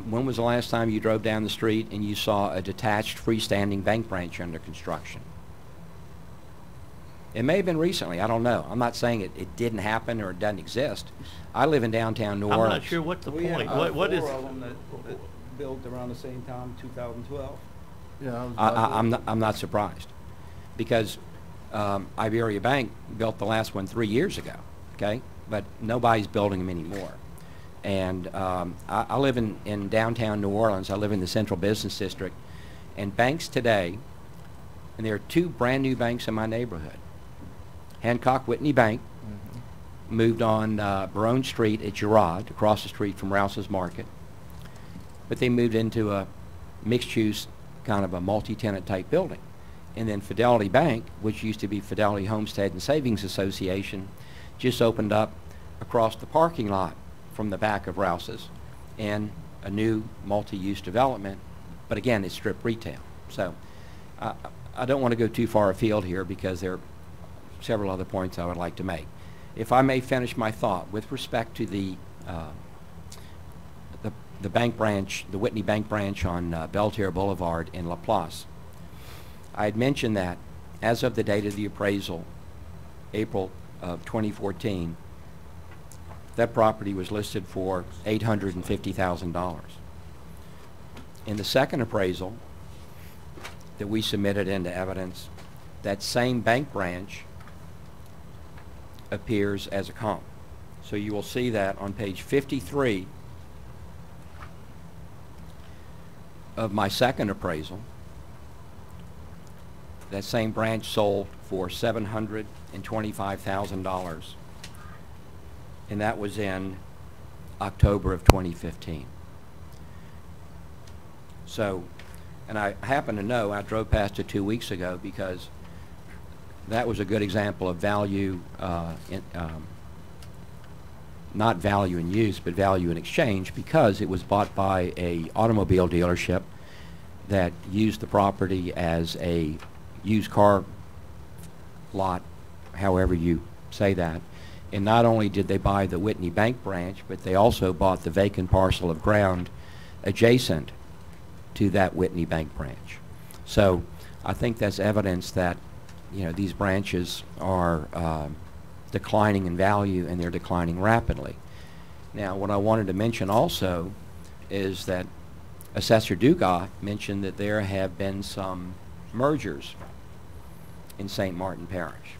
when was the last time you drove down the street and you saw a detached freestanding bank branch under construction? It may have been recently. I don't know. I'm not saying it didn't happen or it doesn't exist. I live in downtown New Orleans. I'm not sure what the We point. had What is? four of them that built around the same time, 2012. Yeah, I'm not surprised, because Iberia Bank built the last one 3 years ago, okay? But nobody's building them anymore. And I live in downtown New Orleans. I live in the Central Business District. And banks today, and there are two brand new banks in my neighborhood. Hancock Whitney Bank moved on Barone Street at Girard, across the street from Rouse's Market. But they moved into a mixed-use, kind of a multi-tenant type building. And then Fidelity Bank, which used to be Fidelity Homestead and Savings Association, just opened up across the parking lot from the back of Rouse's in a new multi-use development. But again, it's strip retail. So I don't want to go too far afield here, because there are several other points I would like to make. If I may finish my thought with respect to the bank branch, the Whitney Bank branch on Belterre Boulevard in Laplace. I had mentioned that as of the date of the appraisal, April of 2014, that property was listed for $850,000. In the second appraisal that we submitted into evidence, that same bank branch appears as a comp. So you will see that on page 53 of my second appraisal, that same branch sold for $725,000, and that was in October of 2015. So, and I happen to know, I drove past it 2 weeks ago, because that was a good example of value, not value in use, but value in exchange, because it was bought by a automobile dealership that used the property as a used car lot, however you say that. And not only did they buy the Whitney Bank branch, but they also bought the vacant parcel of ground adjacent to that Whitney Bank branch. So I think that's evidence that, you know, these branches are declining in value, and they're declining rapidly. Now, what I wanted to mention also is that Assessor Dugas mentioned that there have been some mergers in St. Martin Parish.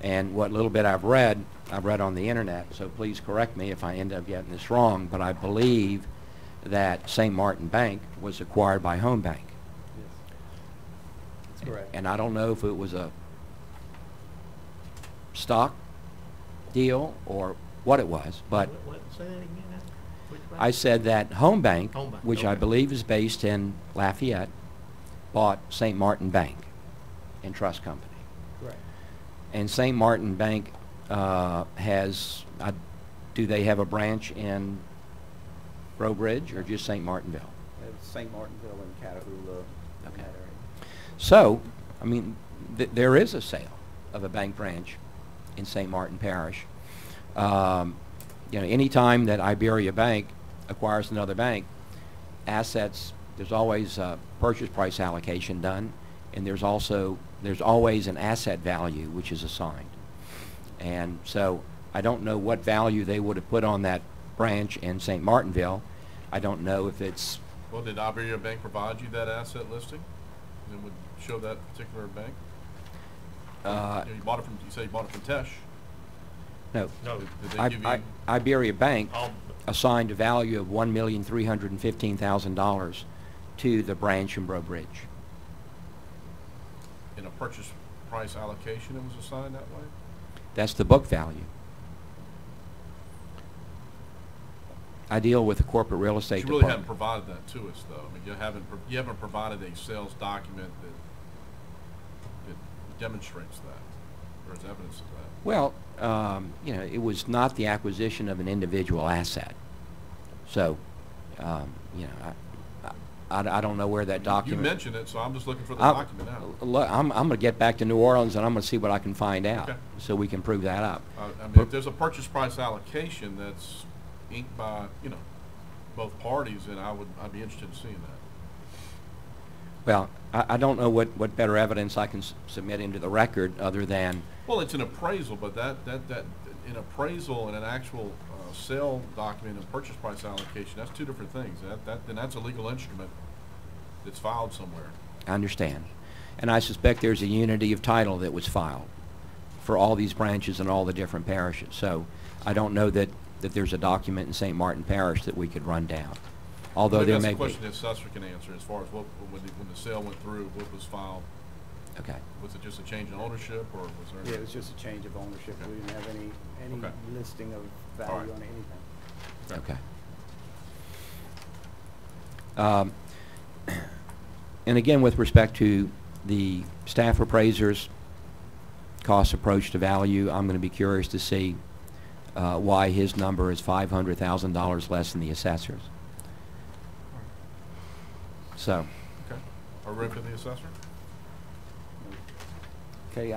And what little bit I've read on the internet, so please correct me if I end up getting this wrong, but I believe that St. Martin Bank was acquired by Home Bank. Yes. That's correct. And I don't know if it was a stock deal or what it was, but Say that again. Which bank? I said that Home Bank, Home Bank, which I okay. believe is based in Lafayette, bought St. Martin Bank and Trust Company. Correct. And St. Martin Bank has, do they have a branch in Breaux Bridge or just St. Martinville? It's St. Martinville and Catahoula, in Okay. that area. So, I mean, there is a sale of a bank branch in St. Martin Parish. You know, any time that Iberia Bank acquires another bank, assets, there's always a purchase price allocation done, and there's always an asset value which is assigned. And so I don't know what value they would have put on that branch in St. Martinville. I don't know if it's... Well, did Iberia Bank provide you that asset listing? It would show that particular bank? You bought it from, you said you bought it from Tesh. No. No. Did they give you? Iberia Bank, assigned a value of $1,315,000 to the branch in Breaux Bridge. In a purchase price allocation, it was assigned that way? That's the book value. I deal with the corporate real estate You really department. haven't provided that to us, though. I mean, you haven't provided a sales document that demonstrates that, or is evidence of that. Well, you know, it was not the acquisition of an individual asset. So, you know, I don't know where that document. You mentioned it, so I'm just looking for the document now. I'm going to get back to New Orleans and I'm going to see what I can find out, Okay. so we can prove that up. I mean, if there's a purchase price allocation that's inked by, you know, both parties, then I'd be interested in seeing that. Well, I don't know what better evidence I can submit into the record other than. Well, it's an appraisal, but that an appraisal and an actual sale document and purchase price allocation, that's two different things. Then that's a legal instrument that's filed somewhere. I understand. And I suspect there's a unity of title that was filed for all these branches and all the different parishes. So I don't know that there's a document in St. Martin Parish that we could run down. Although there may be. That's a question the assessor can answer as far as when the sale went through, what was filed. Okay. Was it just a change in ownership, or was there? Yeah, it was just a change of ownership. Okay. We didn't have any Okay. listing of All value right. on anything. Okay. And again, with respect to the staff appraiser's cost approach to value, I'm going to be curious to see why his number is $500,000 less than the assessor's. So. Okay. Are we ready for the assessor? Okay,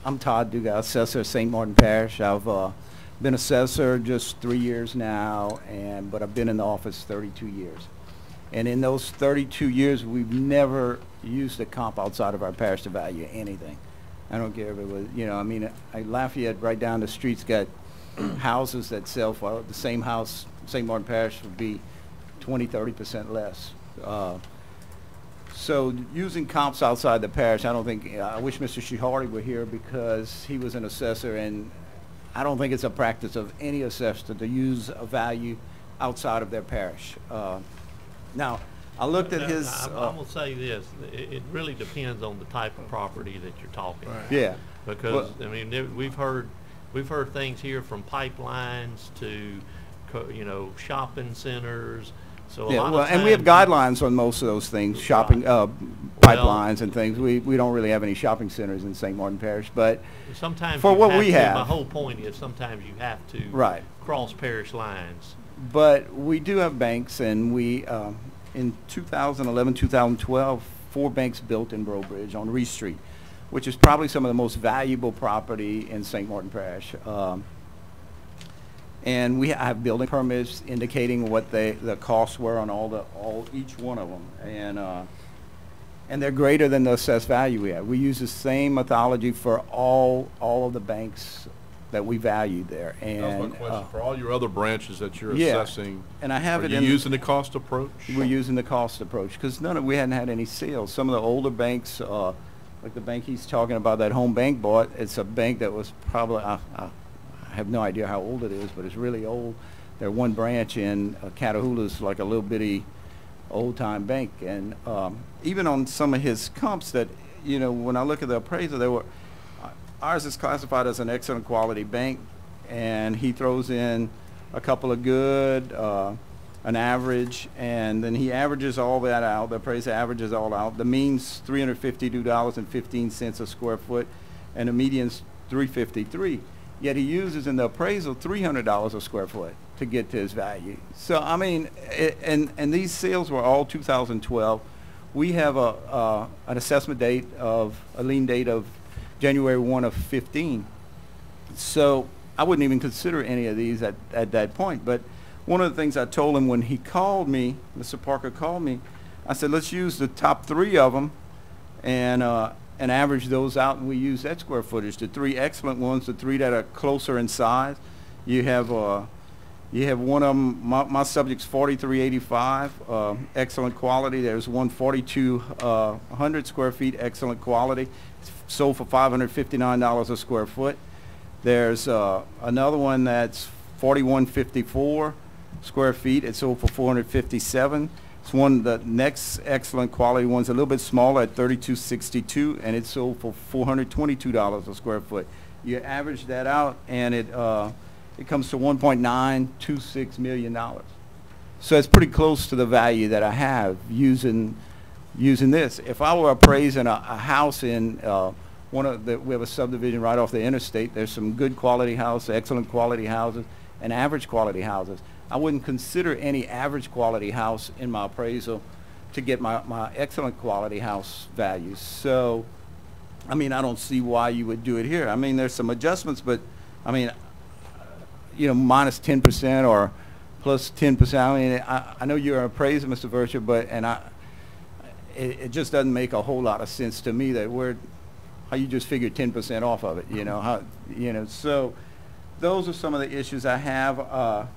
I'm Todd Dugas, assessor of St. Martin Parish. I've been assessor just 3 years now, but I've been in the office 32 years. And in those 32 years, we've never used a comp outside of our parish to value anything. I don't care if it was, you know, I mean, Lafayette right down the street's got houses that sell for the same house, St. Martin Parish would be 20–30% less. So using comps outside the parish, I don't think, I wish Mr. Shihardi were here because he was an assessor, and I don't think it's a practice of any assessor to use a value outside of their parish. Now, I looked at his. I'm going to say this. It really depends on the type of property that you're talking about. Yeah. Because, I mean, we've heard things here from pipelines to, you know, shopping centers. So Yeah, well, and we have guidelines on most of those things, shopping, pipelines and things. We don't really have any shopping centers in St. Martin Parish, but sometimes for what we my have. whole point is sometimes you have to Right. cross parish lines. But we do have banks, and we, in 2011, 2012, 4 banks built in Breaux Bridge on Reese Street, which is probably some of the most valuable property in St. Martin Parish. And we have building permits indicating what the costs were on each one of them, and they're greater than the assessed value we have. We use the same methodology for all of the banks that we value there. And that was my question. For all your other branches that you're yeah, assessing, and I have are it you in using the cost approach? We're using the cost approach because we hadn't had any sales. Some of the older banks, like the bank he's talking about, that Home Bank bought, it's a bank that was probably, I have no idea how old it is, but it's really old. Their one branch in Catahoula's like a little bitty old-time bank. And even on some of his comps that, you know, when I look at the appraisal, ours is classified as an excellent quality bank, and he throws in a couple of good, an average, and then he averages all that out. The appraiser averages all out. The mean's $352.15 a square foot, and the median's $353. Yet he uses in the appraisal $300 a square foot to get to his value. So I mean, and these sales were all 2012. We have an assessment date a lien date of January 1 of 15. So I wouldn't even consider any of these at that point. But one of the things I told him when he called me, Mr. Parker called me, I said, let's use the top 3 of them and average those out, and we use that square footage. The 3 excellent ones, the 3 that are closer in size. You have one of them, my subject's 4385, excellent quality. There's one 4200 square feet, excellent quality, sold for $559 a square foot. There's another one that's 4154, square feet. It sold for 457. It's one of the next excellent quality one's a little bit smaller at 3262, and it sold for $422 a square foot. You average that out, and it comes to $1.926 million. So it's pretty close to the value that I have using this. If I were appraising a house in we have a subdivision right off the interstate. There's some good quality houses, excellent quality houses, and average quality houses. I wouldn't consider any average quality house in my appraisal to get my excellent quality house values. So, I mean, I don't see why you would do it here. I mean, there's some adjustments, but, I mean, minus 10% or plus 10%. I mean, I know you're an appraiser, Mr. Virtue, but, it just doesn't make a whole lot of sense to me that how you just figure 10% off of it, so those are some of the issues I have.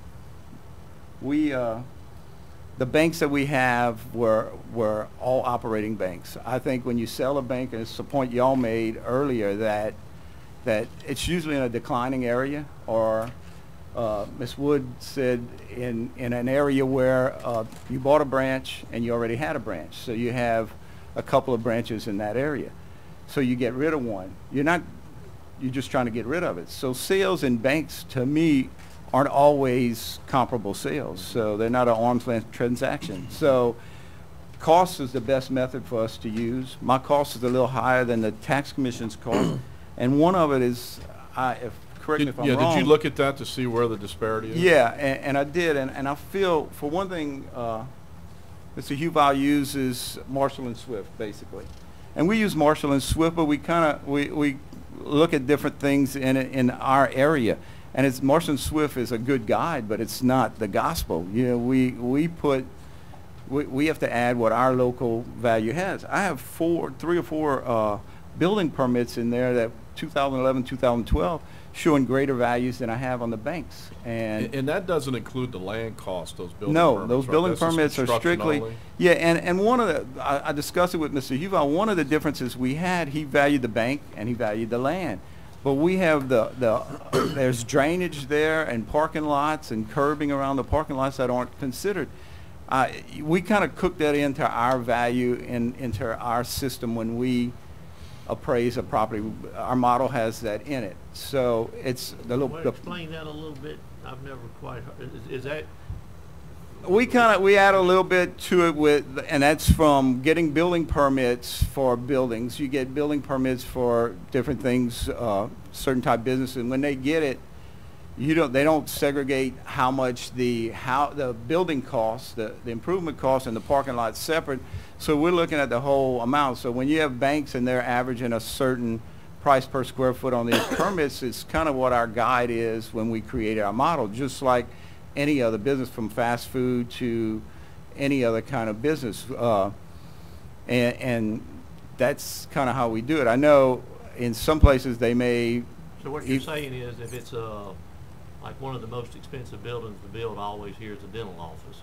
The banks that we have were all operating banks. I think when you sell a bank, and it's the point y'all made earlier, that it's usually in a declining area, or Ms. Wood said in an area where you bought a branch and you already had a branch, so you have a couple of branches in that area. So you get rid of one. You're just trying to get rid of it. So sales in banks, to me, aren't always comparable sales. So they're not an arm's length transaction. So cost is the best method for us to use. My cost is a little higher than the tax commission's cost. And one of it is, correct me if I'm wrong. Did you look at that to see where the disparity is? Yeah, and I did. And I feel, for one thing, Mr. Huval uses Marshall & Swift, basically. And we use Marshall & Swift, but we look at different things in our area. And it's Marshall & Swift is a good guide, but it's not the gospel. We have to add what our local value has. I have 3 or 4 building permits in there that 2011, 2012 showing greater values than I have on the banks. And that doesn't include the land cost, those building permits. No, those building That's just permits are construction strictly, only? yeah, and one of the, I discussed it with Mr. Huval, one of the differences we had, he valued the bank and he valued the land. But we have there's drainage there and parking lots and curbing around the parking lots that aren't considered. We kind of cook that into our value into our system when we appraise a property. Our model has that in it. So it's explain that a little bit. I've never quite heard. Is that? We add a little bit to it and that's from getting building permits for buildings. You get building permits for different things, certain type businesses. And when they get it, they don't segregate how much the building costs, the improvement costs, and the parking lot separate. So we're looking at the whole amount. So when you have banks and they're averaging a certain price per square foot on these permits, it's kind of what our guide is when we created our model, just like any other business, from fast food to any other kind of business. And that's kind of how we do it. I know in some places they may... So what you're saying is, if it's like one of the most expensive buildings to build, I always hear is a dental office.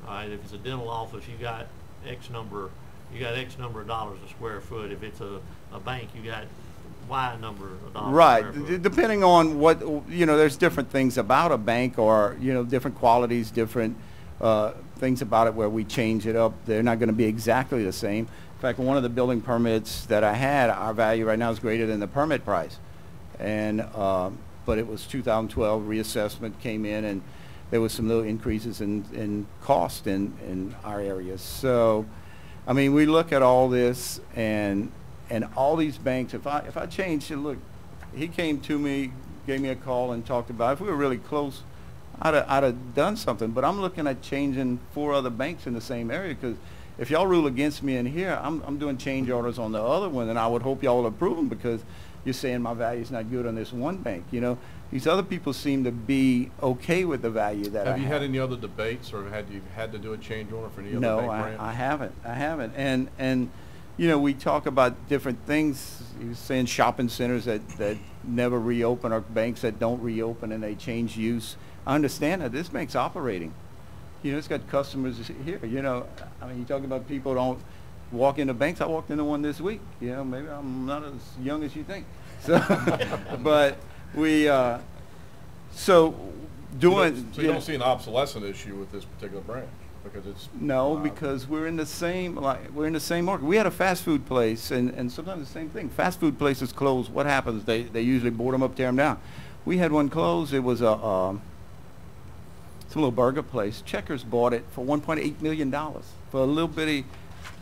All right, if it's a dental office, you got X number of dollars a square foot. If it's a bank, you got Y number of dollars. Right, depending on what, there's different things about a bank, or, different qualities, different things about it where we change it up. They're not going to be exactly the same. In fact, one of the building permits that I had, our value right now is greater than the permit price. And, but it was 2012 reassessment came in, and there was some little increases in cost in our areas. So, I mean, we look at all this, and all these banks, if I changed it, look, he came to me, gave me a call and talked about it. If we were really close, I'd have done something. But I'm looking at changing 4 other banks in the same area, because if y'all rule against me in here, I'm doing change orders on the other one, and I would hope y'all will approve them, because you're saying my value's not good on this one bank. These other people seem to be okay with the value that I have. Have you had any other debates, or had you had to do a change order for any other bank branch? No, I haven't. And we talk about different things. You're saying shopping centers that never reopen, or banks that don't reopen and they change use. I understand that. This bank's operating. It's got customers here. I mean, you talk about people don't walk into banks. I walked into one this week. Maybe I'm not as young as you think. So, but so doing. So you don't see an obsolescent issue with this particular branch because it's No, because we're in the same market. We had a fast food place, and sometimes the same thing. Fast food places close. What happens? They usually board them up, tear them down. We had one close. It was some little burger place. Checkers bought it for $1.8 million for a little bitty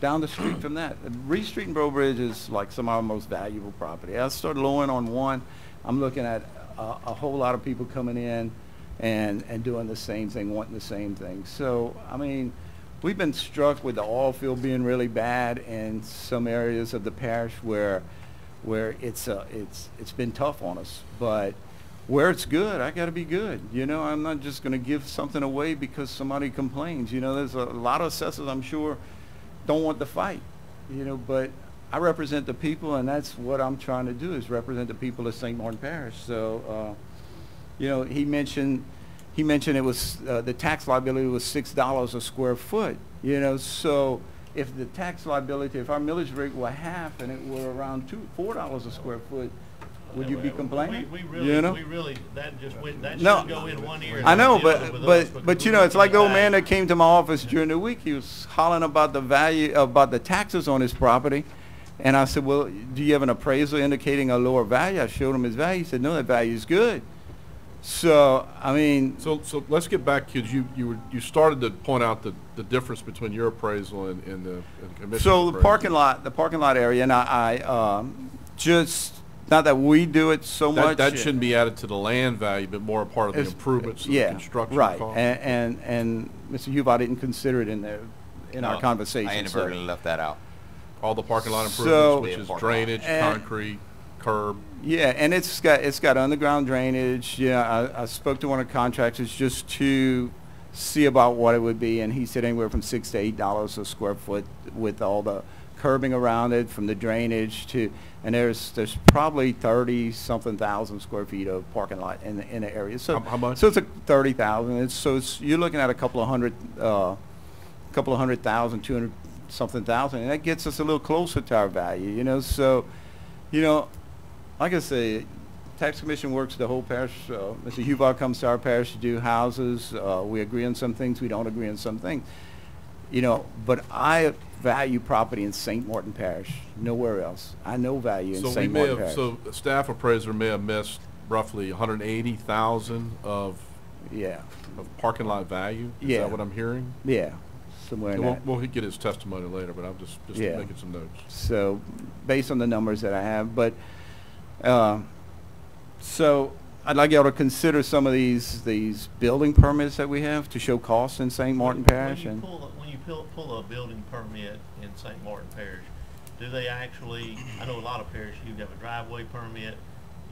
down the street from that. Reed Street and Breaux Bridge is like some of our most valuable property. I started lowering on one. I'm looking at a whole lot of people coming in and doing the same thing, wanting the same thing. So, I mean, we've been struck with the oil field being really bad in some areas of the parish where it's been tough on us. But where it's good, I got to be good. You know, I'm not just going to give something away because somebody complains. You know, there's a lot of assessors, I'm sure, don't want to fight. You know, but I represent the people, and that's what I'm trying to do, is represent the people of St. Martin Parish. So, you know, he mentioned it was the tax liability was $6 a square foot. You know, so if the tax liability, if our millage rate were half and it were around $4 a square foot, would you be complaining? We really, you know? that just went, that No. should go in one ear. and I know, out the other with us, but because you we know, it's like the old man value. that came to my office during the week. He was hollering about the value, about the taxes on his property. And I said, well, do you have an appraisal indicating a lower value? I showed him his value. He said, no, that value is good. So, I mean. So let's get back, kids. You started to point out the difference between your appraisal and the commission. So the appraisal. parking lot area, and I just, not that we do it so much. That shouldn't be added to the land value, but more a part of the It's- improvements and yeah, the construction right. cost. And Mr. Hugh, I didn't consider it in there, in our conversation. I inadvertently left that out. All the parking lot So- improvements, which Yeah, is parking lot. drainage, And- concrete, curb. Yeah, and it's got underground drainage. Yeah, I spoke to one of the contractors just to see about what it would be, and he said anywhere from $6 to $8 a square foot with all the curbing around it, from the drainage to, and there's probably 30-something thousand square feet of parking lot in the area. So How much? So it's 30,000. You're looking at a couple of hundred thousand, 200-something thousand, and that gets us a little closer to our value. You know, so you know. Like I say, Tax Commission works the whole parish. Mr. Huval comes to our parish to do houses. We agree on some things. We don't agree on some things. You know, but I value property in St. Martin Parish, nowhere else. I know value in So we St. may Martin have, Parish. so a staff appraiser may have missed roughly 180,000 of Yeah, parking lot value. Is Yeah. that what I'm hearing? yeah, somewhere in And that. we'll get his testimony later, but I'm just Yeah. making some notes. So, based on the numbers that I have, but so I'd like y'all to consider some of these building permits that we have to show costs in St. Martin Parish. When you pull a building permit in St. Martin Parish, do they actually, I know a lot of parishes, you have a driveway permit,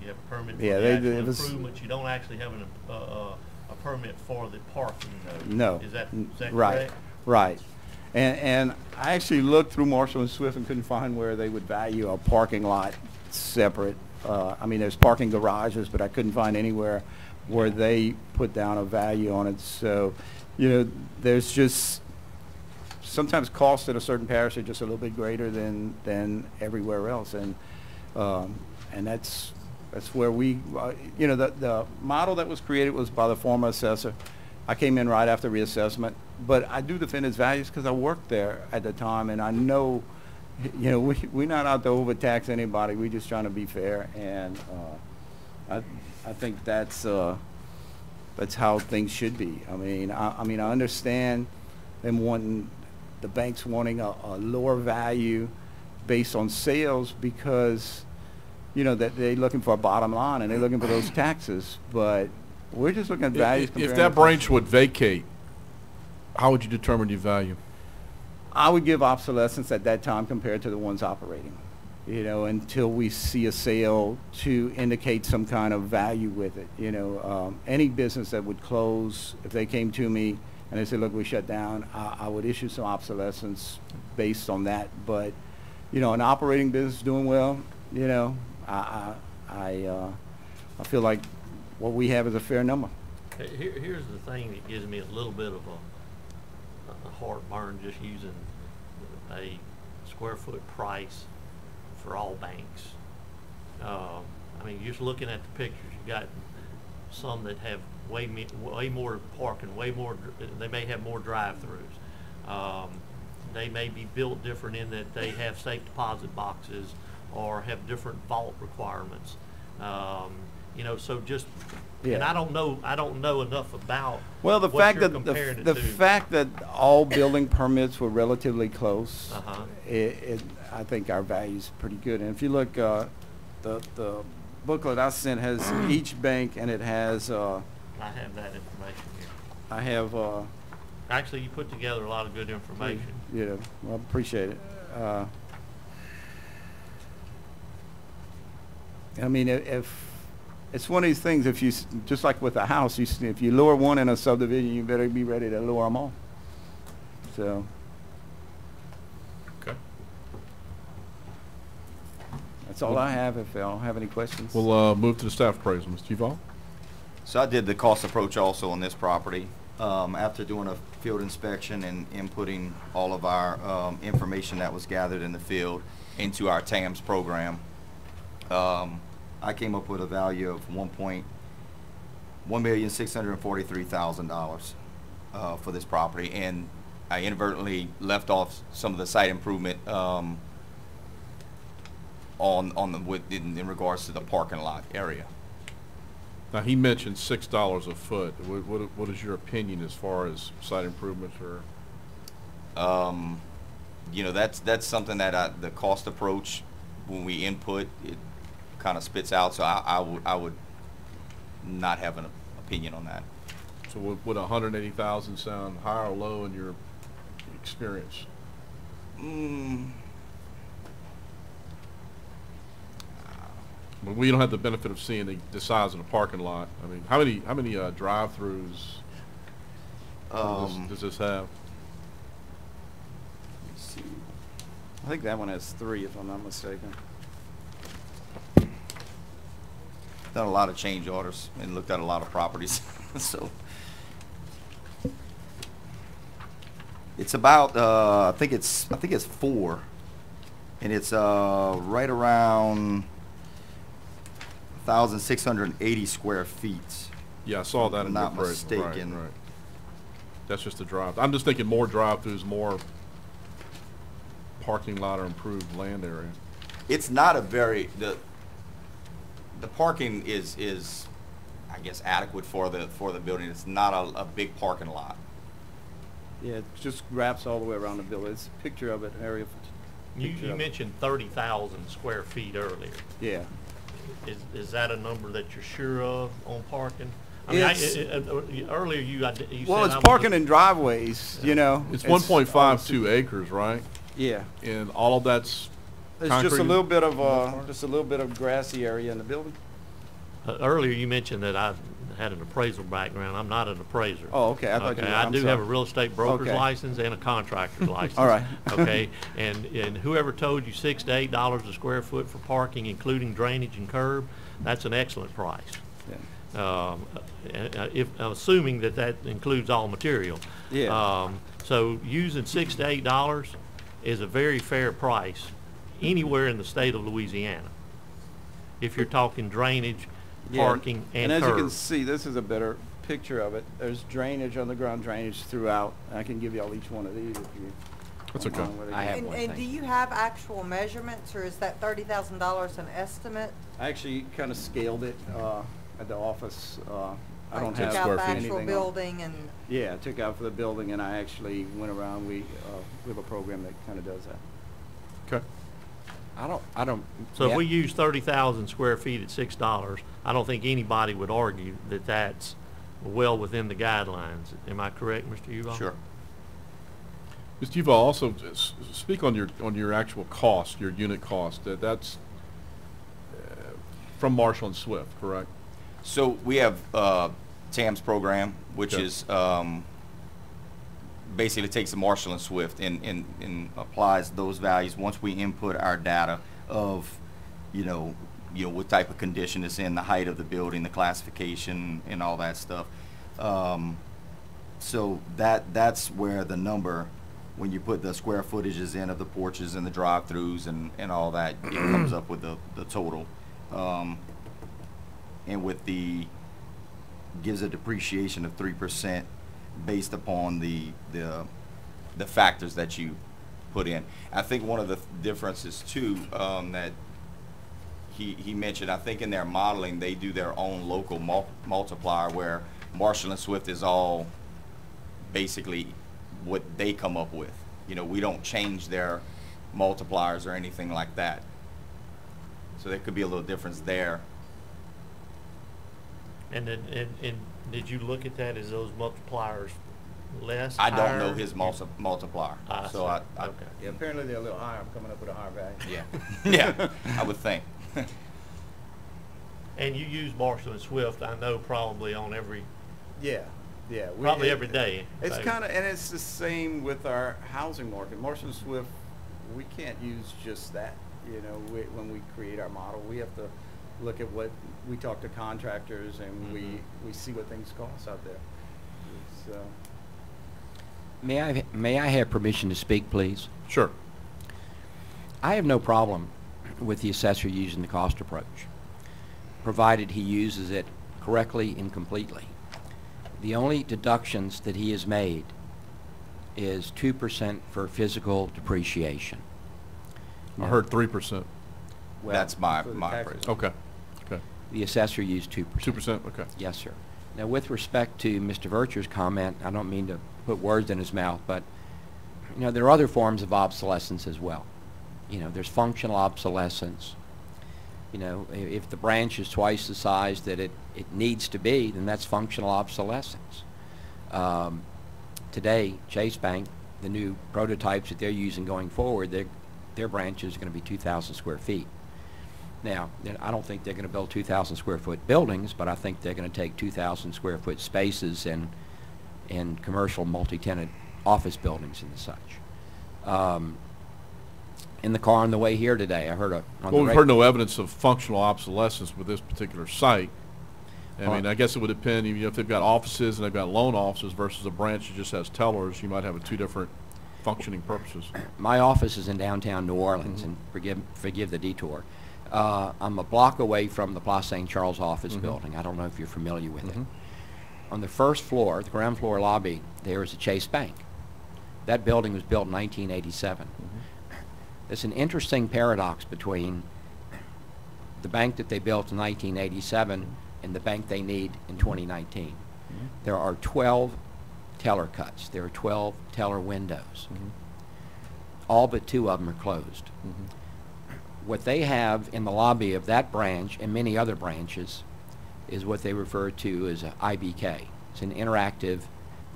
you have a permit for Yeah, the they- actual it was- improvements, you don't actually have a permit for the parking though? No. Is that Right, correct? right. And I actually looked through Marshall and Swift and couldn't find where they would value a parking lot separate. I mean, there's parking garages, but I couldn't find anywhere where they put down a value on it. So, you know, there's just sometimes costs in a certain parish are just a little bit greater than everywhere else, and that's where we, you know, the model that was created was by the former assessor. I came in right after reassessment, but I do defend his values because I worked there at the time, and I know, you know, we're not out to overtax anybody. We're just trying to be fair, and I think that's how things should be. I mean, I understand them wanting, the banks wanting a lower value based on sales because, you know, that they're looking for a bottom line and they're looking for those taxes. But we're just looking at values. If comparing that the- branch would vacate, how would you determine your value? I would give obsolescence at that time compared to the ones operating, you know, until we see a sale to indicate some kind of value with it. You know, any business that would close, if they came to me and they said, look, we shut down, I would issue some obsolescence based on that. But, you know, an operating business doing well, you know, I feel like what we have is a fair number. Here's the thing that gives me a little bit of a heartburn just using a square foot price for all banks. I mean, just looking at the pictures, you got some that have way more parking, they may have more drive-throughs. They may be built different in that they have safe deposit boxes or have different vault requirements. You know, so just, and Yeah. I don't know enough about Well, the what fact you're that comparing it the to. fact that all building permits were relatively close, Uh-huh. I think our value's pretty good. And if you look, the booklet I sent has each bank, and it has, I have that information here. I have, Actually, you put together a lot of good information. yeah, well, I appreciate it. I mean, if it's one of these things, if you just like with a house, if you lure one in a subdivision, you better be ready to lure them all. So Okay. that's all I have. If y'all have any questions, We'll move to the staff appraisal. Mr. Duval? So I did the cost approach also on this property. After doing a field inspection and inputting all of our information that was gathered in the field into our TAMS program, I came up with a value of $1,643,000 for this property, and I inadvertently left off some of the site improvement in regards to the parking lot area. Now, he mentioned $6 a foot. What is your opinion as far as site improvements or? You know, that's something that the cost approach, when we input, it kind of spits out. So I would not have an opinion on that. So would 180,000 sound high or low in your experience? But we don't have the benefit of seeing the size of the parking lot. I mean, how many drive-throughs does this have? let's see. I think that one has 3, if I'm not mistaken. Done a lot of change orders and looked at a lot of properties. So it's about I think it's 4, and it's right around 1,680 square feet. Yeah, I saw that If in I'm your not appraisal. Right, mistaken. right. That's just a drive. I'm just thinking more drive-throughs, more parking lot or improved land area. It's not a very the parking is I guess adequate for the building. It's not a big parking lot. Yeah, it just wraps all the way around the building. It's a picture of it, area. You mentioned 30,000 square feet earlier. Yeah. Is that a number that you're sure of on parking? I mean, earlier you said Well, it's I was parking just- in driveways, you know. It's 1.52 acres, right? Yeah. And all of that's It's just a concrete? little bit of grassy area in the building. Earlier you mentioned that I had an appraisal background. I'm not an appraiser. Oh, okay. I thought you Okay, were. I I'm do sorry. have a real estate broker's Okay. license and a contractor's license. All right. Okay, and whoever told you $6 to $8 a square foot for parking, including drainage and curb, that's an excellent price. Yeah. Assuming that includes all material. Yeah. So using $6 to $8 is a very fair price anywhere in the state of Louisiana. If you're talking drainage, Yeah, parking, and as you can curb. see, this is a better picture of it. There's drainage, underground drainage throughout. I can give you all each one of these if you. That's don't okay. mind what I have And, one and thing. do you have actual measurements, or is that $30,000 an estimate? I actually kind of scaled it at the office. I don't Like have took out the square feet. actual anything on- building and, Yeah, I took out for the building, and I actually went around. We have a program that kind of does that. Okay. I don't. So if yeah. we use 30,000 square feet at $6, I don't think anybody would argue that that's well within the guidelines. Am I correct, Mr. Uval? Sure. Mr. Duval, also speak on your actual cost, your unit cost. That's from Marshall and Swift, correct? So we have TAMS program, which Okay. is basically takes the Marshall and Swift and applies those values once we input our data of, you know what type of condition it's in, the height of the building, the classification, and all that stuff. So that's where the number, when you put the square footages in of the porches and the drive-throughs and all that, it comes up with the total. And with the gives a depreciation of 3% based upon the factors that you put in. I think one of the differences too, that he mentioned, I think in their modeling, they do their own local multiplier, where Marshall and Swift is all basically what they come up with. You know, we don't change their multipliers or anything like that. So there could be a little difference there. And did you look at that as those multipliers less, I don't higher? know his multiplier. I So see. I Okay. Yeah, apparently they're a little higher. I'm coming up with a higher value. yeah, yeah, I would think. And you use Marshall and Swift, I know, probably on every, Yeah, yeah. probably every day. It's So- kind of, and it's the same with our housing market. Marshall and Swift, we can't use just that. You know, when we create our model, we have to look at what, we talk to contractors and we see what things cost out there. So, May I have permission to speak, please? Sure. I have no problem with the assessor using the cost approach, provided he uses it correctly and completely. The only deductions that he has made is 2% for physical depreciation. I heard 3%. well, That's my for the my tax- appraisal. Okay. Okay. The assessor used 2%. 2%. Okay. Yes, sir. Now, with respect to Mr. Vercher's comment, I don't mean to put words in his mouth, but, you know, there are other forms of obsolescence as well. You know, there's functional obsolescence. You know, if the branch is twice the size that it needs to be, then that's functional obsolescence. Today, Chase Bank, the new prototypes that they're using going forward, their branches are going to be 2,000 square feet. Now, I don't think they're going to build 2,000 square foot buildings, but I think they're going to take 2,000 square foot spaces in commercial multi-tenant office buildings and such. In the car on the way here today, I heard Well, we've heard no evidence of functional obsolescence with this particular site. I mean, Well- I guess it would depend, you know, if they've got offices and they've got loan offices versus a branch that just has tellers, you might have two different functioning purposes. My office is in downtown New Orleans, and forgive the detour. I'm a block away from the Place St. Charles office building. I don't know if you're familiar with it. On the first floor, the ground floor lobby, there is a Chase Bank. That building was built in 1987. There's an interesting paradox between the bank that they built in 1987 and the bank they need in 2019. There are 12 teller cuts. There are 12 teller windows. All but 2 of them are closed. What they have in the lobby of that branch and many other branches is what they refer to as an IBK. It's an interactive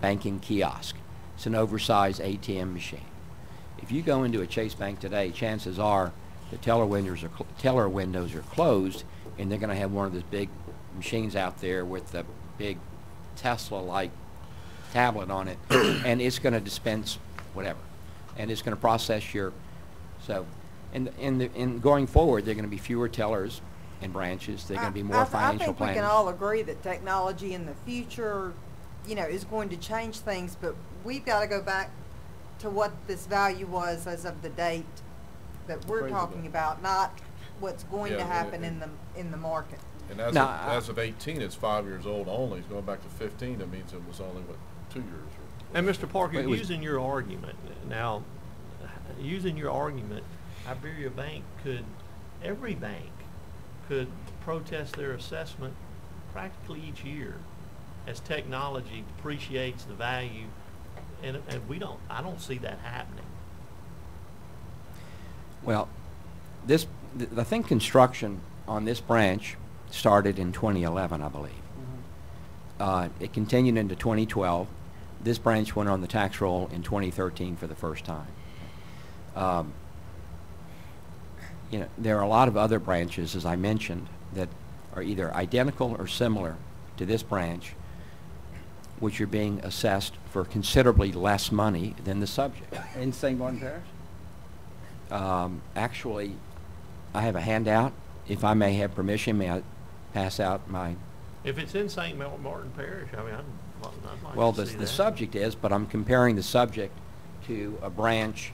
banking kiosk. It's an oversized ATM machine. If you go into a Chase Bank today, chances are the teller windows are closed, and they're going to have one of those big machines out there with the big Tesla-like tablet on it, and it's going to dispense whatever, and it's going to process your. So, in going forward, there are going to be fewer tellers in branches. They're going to be more financial I think planners. we can all agree that technology in the future, you know, is going to change things, but we've got to go back to what this value was as of the date that we're Appraisal talking date. about, not what's going Yeah, to happen and- in the market. And as, Now, as of 18, it's 5 years old only. Going back to 15, that means it was only, 2 years? And Mr. Parker, It was- using your argument, now, using your argument, Iberia Bank every bank could protest their assessment practically each year as technology depreciates the value, and I don't see that happening. Well, I think construction on this branch started in 2011, I believe. It continued into 2012. This branch went on the tax roll in 2013 for the first time. You know, there are a lot of other branches, as I mentioned, that are either identical or similar to this branch, which are being assessed for considerably less money than the subject. In St. Martin Parish? Actually, I have a handout. If I may have permission, may I pass out my... If it's in St. Martin Parish, I mean, I'd like Well, to the see that. subject is, but I'm comparing the subject to a branch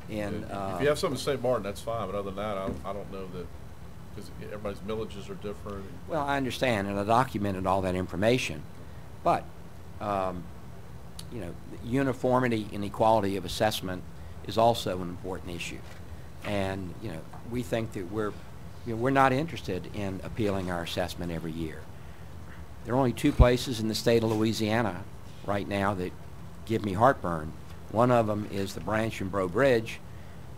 in... If you have something in St. Martin, that's fine, but other than that, I don't know that Because everybody's millages are different. Well, I understand, and I documented all that information, but, you know, uniformity and equality of assessment is also an important issue. And, you know, we think that we're not interested in appealing our assessment every year. There are only two places in the state of Louisiana right now that give me heartburn. One of them is the branch in Breaux Bridge,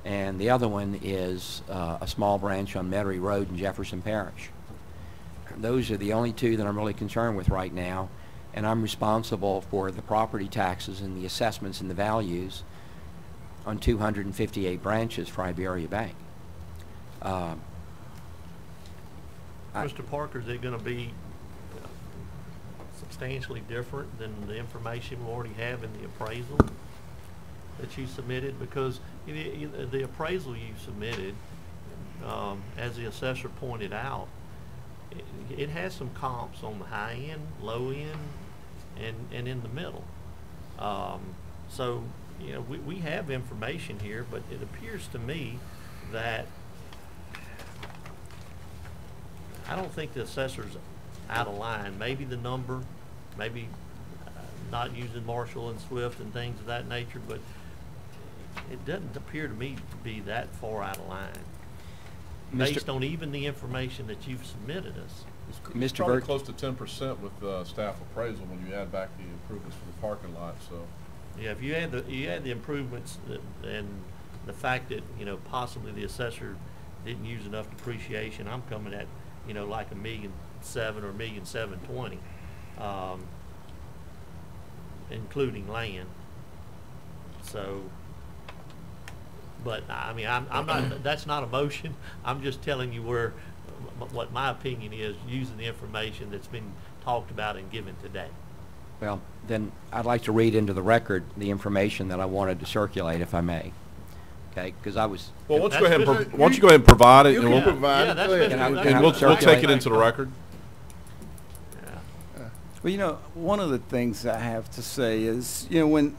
and the other one is a small branch on Metairie Road in Jefferson Parish. Those are the only two that I'm really concerned with right now, and I'm responsible for the property taxes and the assessments and the values on 258 branches for Iberia Bank. Mr. Parker, is it going to be substantially different than the information we already have in the appraisal that you submitted? Because the appraisal you submitted, as the assessor pointed out, it has some comps on the high end, low end, and in the middle. So, you know, we have information here, but it appears to me that I don't think the assessor's out of line. Maybe the number, maybe not using Marshall and Swift and things of that nature, but it doesn't appear to me to be that far out of line, based on even the information that you've submitted us. It's probably close to 10% with staff appraisal when you add back the improvements for the parking lot. So, yeah, if you add the improvements and the fact that, you know, possibly the assessor didn't use enough depreciation, I'm coming at, you know, like $1,700,000 or $1,720,000, including land. So, but I mean, I'm not. That's not a motion. I'm just telling you what my opinion is, using the information that's been talked about and given today. Well, then I'd like to read into the record the information that I wanted to circulate, if I may. Okay, because I was. Well, why don't you go ahead and provide it, You and can we'll provide it. that's Go ahead. been- and we'll take it into the record. Yeah. Well, you know, one of the things I have to say is, you know, when,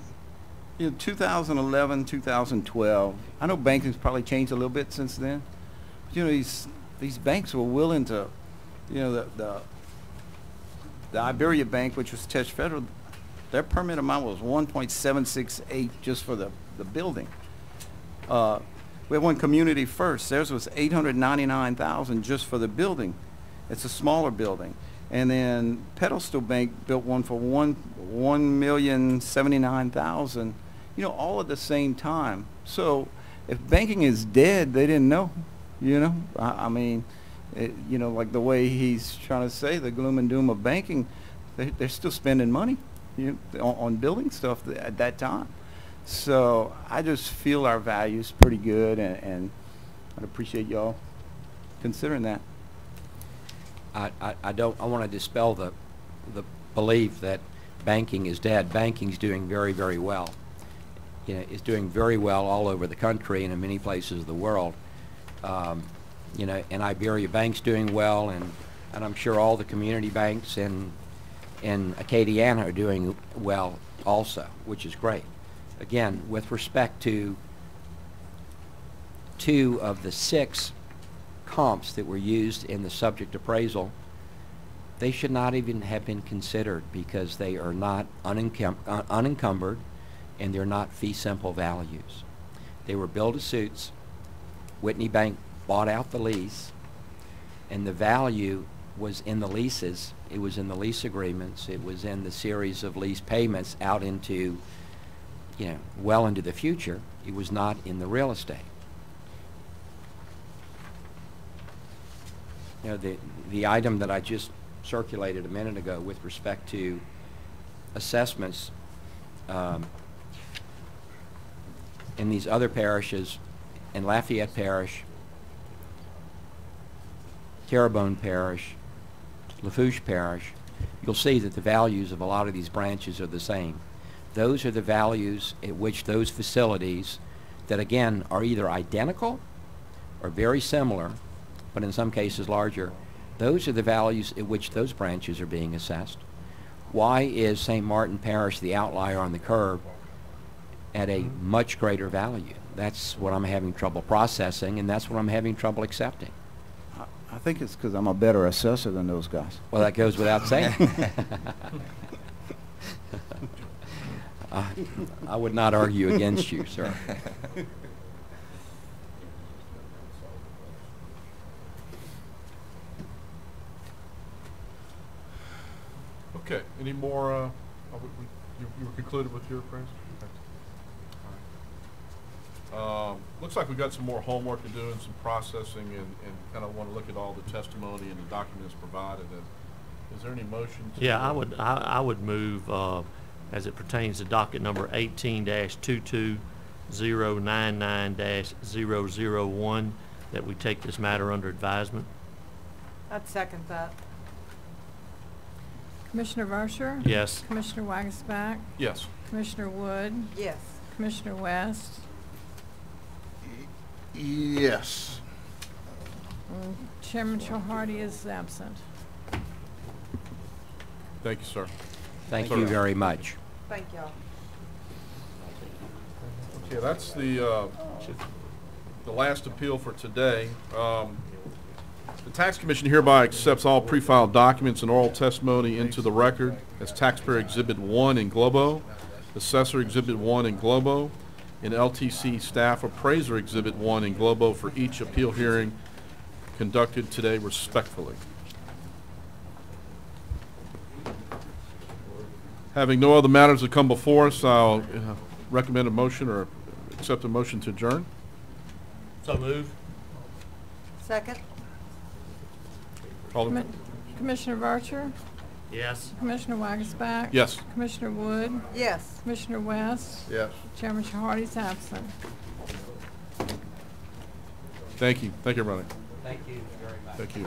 you know, 2011, 2012, I know banking's probably changed a little bit since then, but, you know, these banks were willing to, you know, the Iberia Bank, which was Test Federal, their permit amount was 1.768 just for the building. We had one Community First. Theirs was $899,000 just for the building. It's a smaller building. And then Pedestal Bank built one for $1,079,000. You know, all at the same time. So if banking is dead, they didn't know. You know, I mean, you know, like the way he's trying to say, the gloom and doom of banking, they're still spending money, you know, on building stuff at that time. So I just feel our value's pretty good, and I'd appreciate y'all considering that. I want to dispel the belief that banking is dead. Banking's doing very, very well. You know, it's doing very well all over the country and in many places of the world. You know, and Iberia Bank's doing well, and I'm sure all the community banks in Acadiana are doing well also, which is great. Again, with respect to 2 of the 6 comps that were used in the subject appraisal, they should not even have been considered because they are not unencumbered and they're not fee simple values. They were build-to-suits. Whitney Bank bought out the lease, and the value was in the leases. It was in the lease agreements. It was in the series of lease payments out into, you know, well into the future. It was not in the real estate. You know, the item that I just circulated a minute ago with respect to assessments in these other parishes, in Lafayette Parish, Terrebonne Parish, Lafourche Parish, you'll see that the values of a lot of these branches are the same. Those are the values at which those facilities that, again, are either identical or very similar, but in some cases larger, those are the values at which those branches are being assessed. Why is St. Martin Parish the outlier on the curve at a much greater value? That's what I'm having trouble processing, and that's what I'm having trouble accepting. I think it's because I'm a better assessor than those guys. Well, that goes without saying. I would not argue against you, sir. Okay, any more, you were concluded with your appraisal? Okay. Looks like we've got some more homework to do and some processing and kind of want to look at all the testimony and the documents provided. Is there any motion to? Yeah, I would move, as it pertains to docket number 18-22099-001, that we take this matter under advisement. I'd second that. Commissioner Varsher? Yes. Commissioner Wagasback? Yes. Commissioner Wood? Yes. Commissioner West? Yes. And Chairman Shahardy is absent. Thank you, sir. Thank Sir. you very much. Thank y'all. Okay, that's the last appeal for today. The Tax Commission hereby accepts all pre-filed documents and oral testimony into the record as Taxpayer Exhibit 1 in Globo, Assessor Exhibit 1 in Globo, and LTC Staff Appraiser Exhibit 1 in Globo for each appeal hearing conducted today respectfully. Having no other matters to come before us, I'll recommend a motion or accept a motion to adjourn. So move. Second? Call the- Commissioner Varsher? Yes. Commissioner Wagasback? Yes. Commissioner Wood? Yes. Commissioner West? Yes. Chairman Shahardy is absent. Thank you. Thank you, everybody. Thank you very much. Thank you.